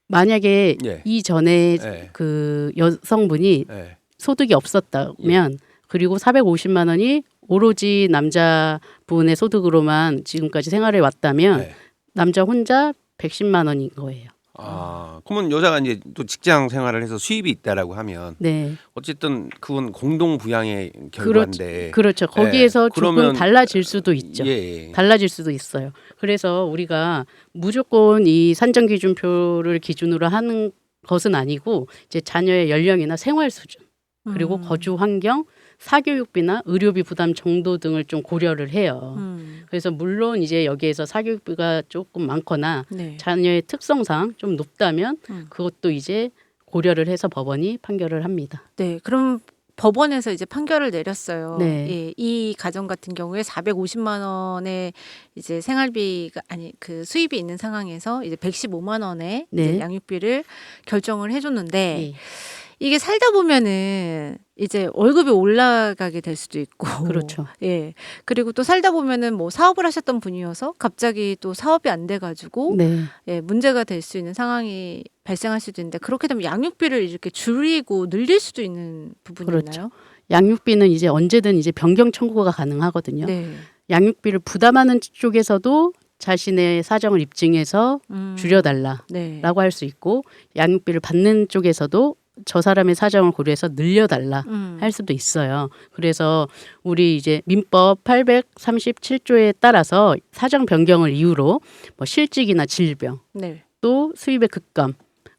만약에
예.
이전에
예.
그 여성분이
예.
소득이 없었다면 그리고 450만 원이 오로지 남자분의 소득으로만 지금까지 생활해 왔다면
예.
남자 혼자 110만 원인 거예요.
아, 그러면 여자가 이제 또 직장 생활을 해서 수입이 있다라고 하면
네.
어쨌든 그건 공동 부양의 결과인데.
그렇죠. 거기에서 조금
그러면-
달라질 수도 있죠.
예.
달라질 수도 있어요. 그래서 우리가 무조건 이 산정 기준표를 기준으로 하는 것은 아니고 이제 자녀의 연령이나 생활 수준 그리고 거주 환경, 사교육비나 의료비 부담 정도 등을 좀 고려를 해요. 그래서 물론 이제 여기에서 사교육비가 조금 많거나
네.
자녀의 특성상 좀 높다면 그것도 이제 고려를 해서 법원이 판결을 합니다.
네. 그럼 법원에서 이제 판결을 내렸어요.
네.
예, 이 가정 같은 경우에 450만 원의 이제 생활비가 아니 그 수입이 있는 상황에서 이제 115만 원의 이제
네.
양육비를 결정을 해줬는데
네.
이게 살다 보면은 이제 월급이 올라가게 될 수도 있고
그렇죠.
예. 그리고 또 살다 보면은 뭐 사업을 하셨던 분이어서 갑자기 또 사업이 안 돼가지고
네.
예, 문제가 될 수 있는 상황이 발생할 수도 있는데 그렇게 되면 양육비를 이렇게 줄이고 늘릴 수도 있는 부분이
그렇죠.
있나요?
양육비는 이제 언제든 이제 변경 청구가 가능하거든요.
네.
양육비를 부담하는 쪽에서도 자신의 사정을 입증해서 줄여달라라고
네.
할 수 있고 양육비를 받는 쪽에서도 저 사람의 사정을 고려해서 늘려달라 할 수도 있어요. 그래서 우리 이제 민법 837조에 따라서 사정 변경을 이유로 뭐 실직이나 질병,
네.
또 수입의 급감,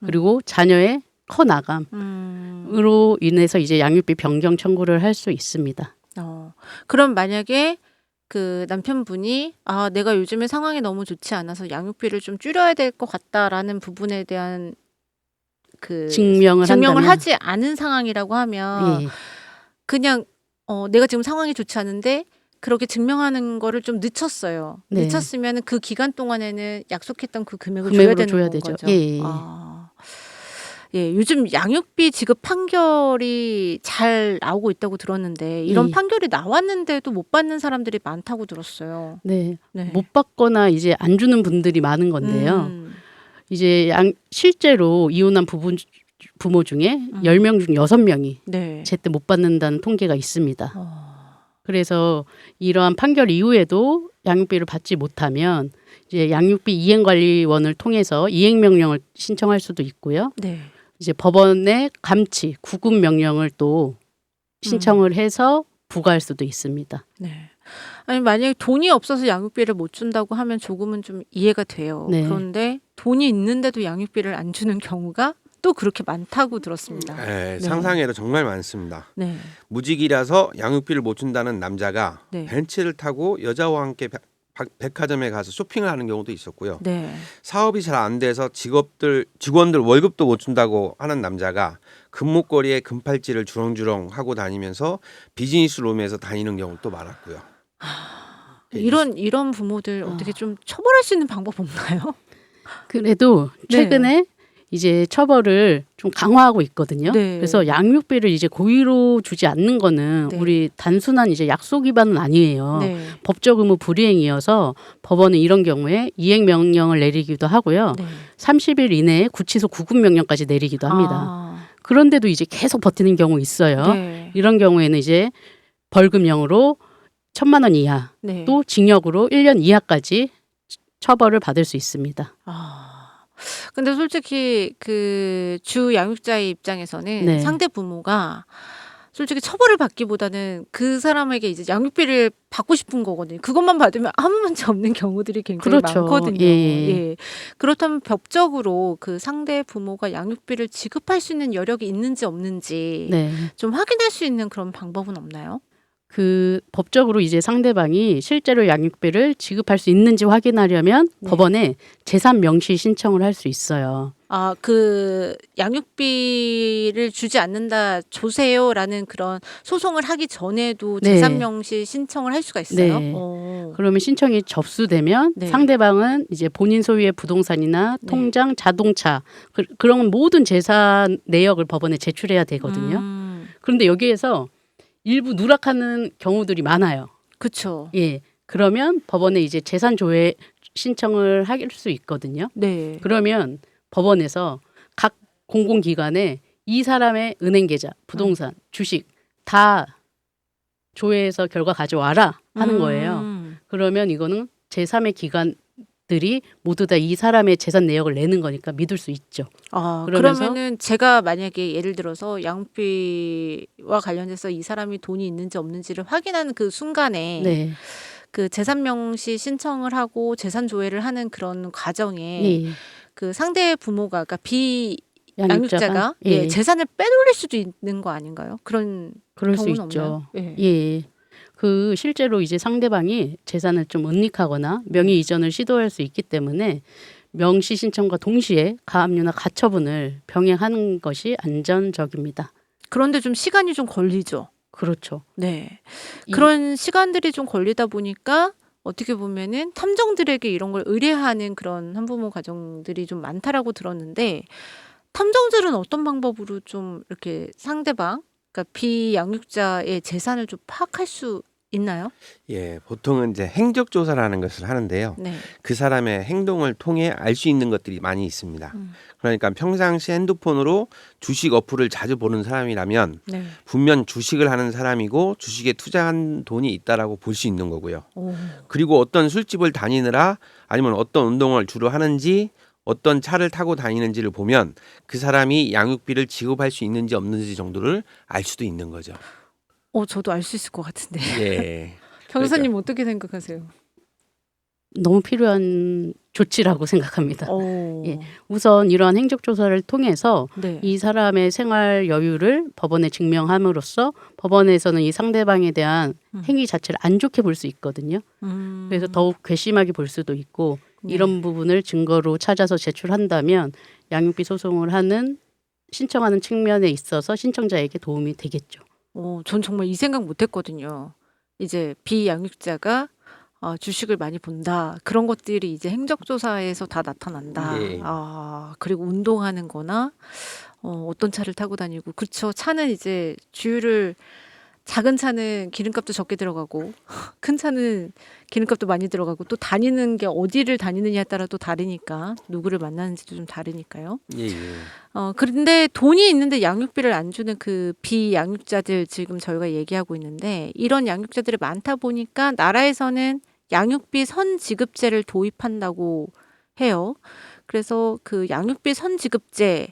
그리고 자녀의 커 나감으로 인해서 이제 양육비 변경 청구를 할 수 있습니다.
그럼 만약에 그 남편분이 아 내가 요즘에 상황이 너무 좋지 않아서 양육비를 좀 줄여야 될 것 같다라는 부분에 대한 그
증명을 한다면.
하지 않은 상황이라고 하면
예.
그냥 내가 지금 상황이 좋지 않은데 그렇게 증명하는 거를 좀 늦췄어요.
네.
늦췄으면 그 기간 동안에는 약속했던 그 금액을
금액으로
줘야
줘야
되는
되죠.
거죠.
예.
예, 요즘 양육비 지급 판결이 잘 나오고 있다고 들었는데 이런
예.
판결이 나왔는데도 못 받는 사람들이 많다고 들었어요.
네.
네.
못 받거나 이제 안 주는 분들이 많은 건데요. 이제 실제로 이혼한 부모 중에 10명 중 6명이
네.
제때 못 받는다는 통계가 있습니다. 그래서 이러한 판결 이후에도 양육비를 받지 못하면 이제 양육비 이행관리원을 통해서 이행명령을 신청할 수도 있고요.
네.
이제 법원의 구급 명령을 또 신청을 해서 부과할 수도 있습니다.
네. 아니 만약에 돈이 없어서 양육비를 못 준다고 하면 조금은 좀 이해가 돼요.
네.
그런데 돈이 있는데도 양육비를 안 주는 경우가 또 그렇게 많다고 들었습니다.
네, 상상해도 정말 많습니다.
네.
무직이라서 양육비를 못 준다는 남자가
네.
벤츠를 타고 여자와 함께 백화점에 가서 쇼핑을 하는 경우도 있었고요.
네.
사업이 잘 안 돼서 직원들 월급도 못 준다고 하는 남자가 금목걸이에 금팔찌를 주렁주렁 하고 다니면서 비즈니스 룸에서 다니는 경우도 많았고요.
이런 부모들 어떻게 좀 처벌할 수 있는 방법 없나요?
그래도 최근에 이제 처벌을 좀 강화하고 있거든요.
네.
그래서 양육비를 이제 고의로 주지 않는 거는
네.
우리 단순한 이제 약속 위반은 아니에요.
네.
법적 의무 불이행이어서 법원은 이런 경우에 이행 명령을 내리기도 하고요.
네.
30일 이내에 구치소 구금 명령까지 내리기도 합니다.
아,
그런데도 이제 계속 버티는 경우 있어요.
네.
이런 경우에는 이제 벌금형으로 1,000만 원 이하
네.
또 징역으로 1년 이하까지 처벌을 받을 수 있습니다.
근데 솔직히 그 주 양육자의 입장에서는
네.
상대 부모가 솔직히 처벌을 받기보다는 그 사람에게 이제 양육비를 받고 싶은 거거든요. 그것만 받으면 아무 문제 없는 경우들이 굉장히
그렇죠.
많거든요.
예.
예. 그렇다면 법적으로 그 상대 부모가 양육비를 지급할 수 있는 여력이 있는지 없는지
네.
좀 확인할 수 있는 그런 방법은 없나요?
그 법적으로 이제 상대방이 실제로 양육비를 지급할 수 있는지 확인하려면
네.
법원에 재산 명시 신청을 할 수 있어요.
아, 그 양육비를 주지 않는다 조세요라는 그런 소송을 하기 전에도
네.
재산 명시 신청을 할 수가 있어요.
네.
오.
그러면 신청이 접수되면
네.
상대방은 이제 본인 소유의 부동산이나
네.
통장, 자동차 그런 모든 재산 내역을 법원에 제출해야 되거든요. 그런데 여기에서 일부 누락하는 경우들이 많아요.
그렇죠.
예. 그러면 법원에 이제 재산 조회 신청을 할 수 있거든요.
네.
그러면 법원에서 각 공공기관에 이 사람의 은행 계좌, 부동산, 주식 다 조회해서 결과 가져와라 하는 거예요. 그러면 이거는 제3의 기관들이 모두 다 이 사람의 재산 내역을 내는 거니까 믿을 수 있죠.
아,
그러면서-
그러면은 제가 만약에 예를 들어서 양육비와 관련해서 이 사람이 돈이 있는지 없는지를 확인하는 그 순간에
네.
그 재산 명시 신청을 하고 재산 조회를 하는 그런 과정에
예.
그 상대 부모가 그러니까
양육자가
양육자가 예, 재산을 빼돌릴 수도 있는 거 아닌가요? 그런
그럴 수
경우는
있죠.
없나요? 예.
예. 그 실제로 이제 상대방이 재산을 좀 은닉하거나 명의 이전을 시도할 수 있기 때문에 명시 신청과 동시에 가압류나 가처분을 병행하는 것이 안전적입니다.
그런데 좀 시간이 좀 걸리죠.
그렇죠.
네.
이-
그런 시간들이 좀 걸리다 보니까 어떻게 보면은 탐정들에게 이런 걸 의뢰하는 그런 한부모 가정들이 좀 많다라고 들었는데 탐정들은 어떤 방법으로 좀 이렇게 상대방, 그러니까 비양육자의 재산을 좀 파악할 수 있나요?
예, 보통은 이제 행적 조사라는 것을 하는데요.
네.
그 사람의 행동을 통해 알 수 있는 것들이 많이 있습니다.
음.
그러니까 평상시 핸드폰으로 주식 어플을 자주 보는 사람이라면
네.
분명 주식을 하는 사람이고 주식에 투자한 돈이 있다라고 볼 수 있는 거고요.
오.
그리고 어떤 술집을 다니느라 아니면 어떤 운동을 주로 하는지 어떤 차를 타고 다니는지를 보면 그 사람이 양육비를 지급할 수 있는지 없는지 정도를 알 수도 있는 거죠.
저도 알 수 있을 것 같은데.
예.
변호사님 어떻게 생각하세요?
너무 필요한 조치라고 생각합니다.
오.
예. 우선 이러한 행적 조사를 통해서
네.
이 사람의 생활 여유를 법원에 증명함으로써 법원에서는 이 상대방에 대한 행위 자체를 안 좋게 볼 수 있거든요. 그래서 더욱 괘씸하게 볼 수도 있고
네.
이런 부분을 증거로 찾아서 제출한다면 양육비 소송을 신청하는 측면에 있어서 신청자에게 도움이 되겠죠.
전 정말 이 생각 못 했거든요. 이제 비양육자가 주식을 많이 본다. 그런 것들이 이제 행적조사에서 다 나타난다.
예.
그리고 운동하는 거나 어떤 차를 타고 다니고. 그렇죠. 차는 이제 주유를 작은 차는 기름값도 적게 들어가고 큰 차는 기름값도 많이 들어가고 또 다니는 게 어디를 다니느냐에 따라 또 다르니까 누구를 만나는지도 좀 다르니까요.
예, 예.
그런데 돈이 있는데 양육비를 안 주는 그 비양육자들 지금 저희가 얘기하고 있는데 이런 양육자들이 많다 보니까 나라에서는 양육비 선지급제를 도입한다고 해요. 그래서 그 양육비 선지급제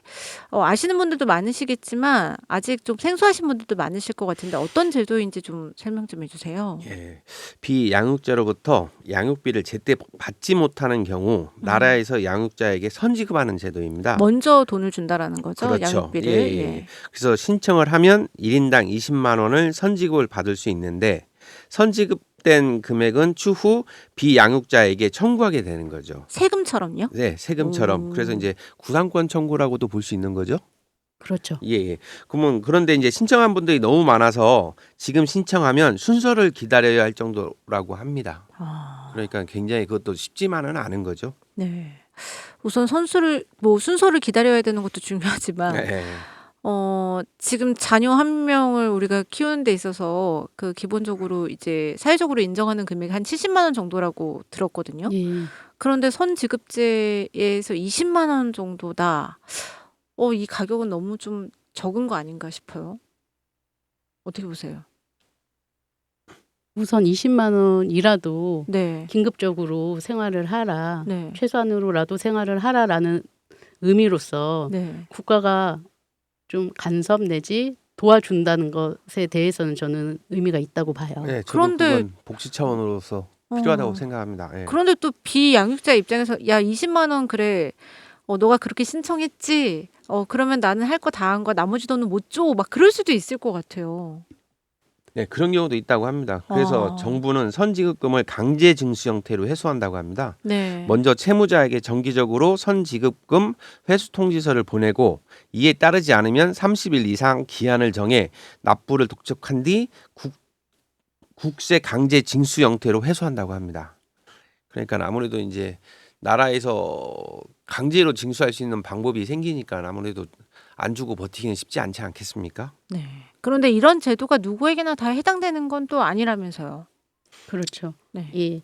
아시는 분들도 많으시겠지만 아직 좀 생소하신 분들도 많으실 것 같은데 어떤 제도인지 좀 설명 좀 해주세요.
예. 비양육자로부터 양육비를 제때 받지 못하는 경우 나라에서 양육자에게 선지급하는 제도입니다.
먼저 돈을 준다라는 거죠.
그렇죠.
양육비를.
예, 예. 그래서 신청을 하면 1인당 20만 원을 선지급을 받을 수 있는데 선지급된 금액은 추후 비양육자에게 청구하게 되는 거죠.
세금처럼요?
네, 세금처럼.
오.
그래서 이제 구상권 청구라고도 볼 수 있는 거죠.
그렇죠.
예, 예. 그러면 그런데 이제 신청한 분들이 너무 많아서 지금 신청하면 순서를 기다려야 할 정도라고 합니다.
아,
그러니까 굉장히 그것도 쉽지만은 않은 거죠.
네. 우선 순서를 기다려야 되는 것도 중요하지만
네.
지금 자녀 한 명을 우리가 키우는 데 있어서 그 기본적으로 이제 사회적으로 인정하는 금액이 한 70만 원 정도라고 들었거든요.
예.
그런데 선지급제에서 20만 원 정도다. 이 가격은 너무 좀 적은 거 아닌가 싶어요. 어떻게 보세요?
우선 20만 원이라도
네.
긴급적으로 생활을 하라.
네.
최소한으로라도 생활을 하라라는 의미로서
네.
국가가 좀 간섭 내지 도와준다는 것에 대해서는 저는 의미가 있다고 봐요.
네,
그런데-
그건 복지 차원으로서 필요하다고
어.
생각합니다. 예.
그런데 또 비양육자 입장에서 야 20만 원 그래. 너가 그렇게 신청했지. 그러면 나는 할 거 다 한 거 나머지 돈은 못 줘. 막 그럴 수도 있을 것 같아요.
네, 그런 경우도 있다고 합니다. 그래서
아.
정부는 선지급금을 강제 징수 형태로 회수한다고 합니다.
네.
먼저 채무자에게 정기적으로 선지급금 회수 통지서를 보내고 이에 따르지 않으면 30일 이상 기한을 정해 납부를 독촉한 뒤 국세 강제 징수 형태로 회수한다고 합니다. 그러니까 아무래도 이제 나라에서 강제로 징수할 수 있는 방법이 생기니까 아무래도 안 주고 버티기는 쉽지 않지 않겠습니까?
네. 그런데 이런 제도가 누구에게나 다 해당되는 건 또 아니라면서요.
그렇죠.
네.
예.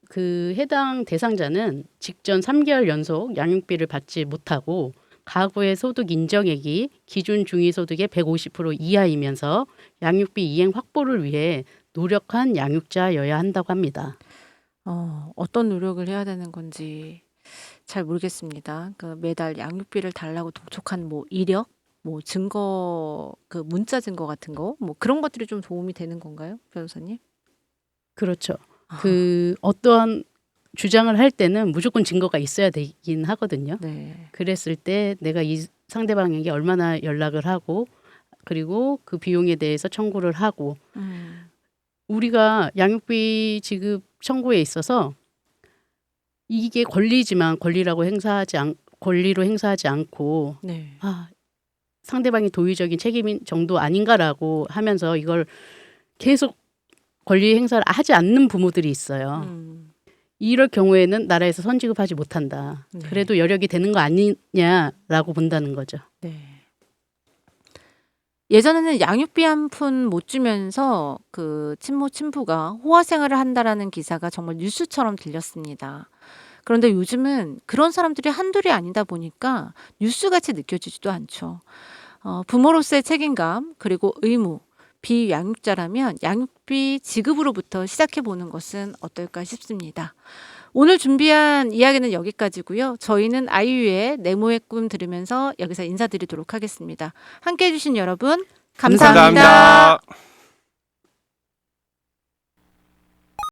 그 해당 대상자는 직전 3개월 연속 양육비를 받지 못하고 가구의 소득 인정액이 기준 중위소득의 150% 이하이면서 양육비 이행 확보를 위해 노력한 양육자여야 한다고 합니다.
어떤 노력을 해야 되는 건지 잘 모르겠습니다. 그 매달 양육비를 달라고 독촉한 뭐 이력, 뭐 증거, 그 문자 증거 같은 거, 뭐 그런 것들이 좀 도움이 되는 건가요, 변호사님?
그렇죠. 그 어떠한 주장을 할 때는 무조건 증거가 있어야 되긴 하거든요.
네.
그랬을 때 내가 이 상대방에게 얼마나 연락을 하고 그리고 그 비용에 대해서 청구를 하고 우리가 양육비 지급 청구에 있어서 이게 권리지만 권리로 행사하지 않고
네.
상대방이 도의적인 책임인 정도 아닌가라고 하면서 이걸 계속 권리 행사를 하지 않는 부모들이 있어요. 이럴 경우에는 나라에서 선지급하지 못한다.
네.
그래도 여력이 되는 거 아니냐라고 본다는 거죠.
네. 예전에는 양육비 한 푼 못 주면서 그 친모 친부가 호화 생활을 한다라는 기사가 정말 뉴스처럼 들렸습니다. 그런데 요즘은 그런 사람들이 한둘이 아니다 보니까 뉴스같이 느껴지지도 않죠. 부모로서의 책임감 그리고 의무, 비양육자라면 양육비 지급으로부터 시작해 보는 것은 어떨까 싶습니다. 오늘 준비한 이야기는 여기까지고요. 저희는 아이유의 네모의 꿈 들으면서 여기서 인사드리도록 하겠습니다. 함께해 주신 여러분 감사합니다.
감사합니다.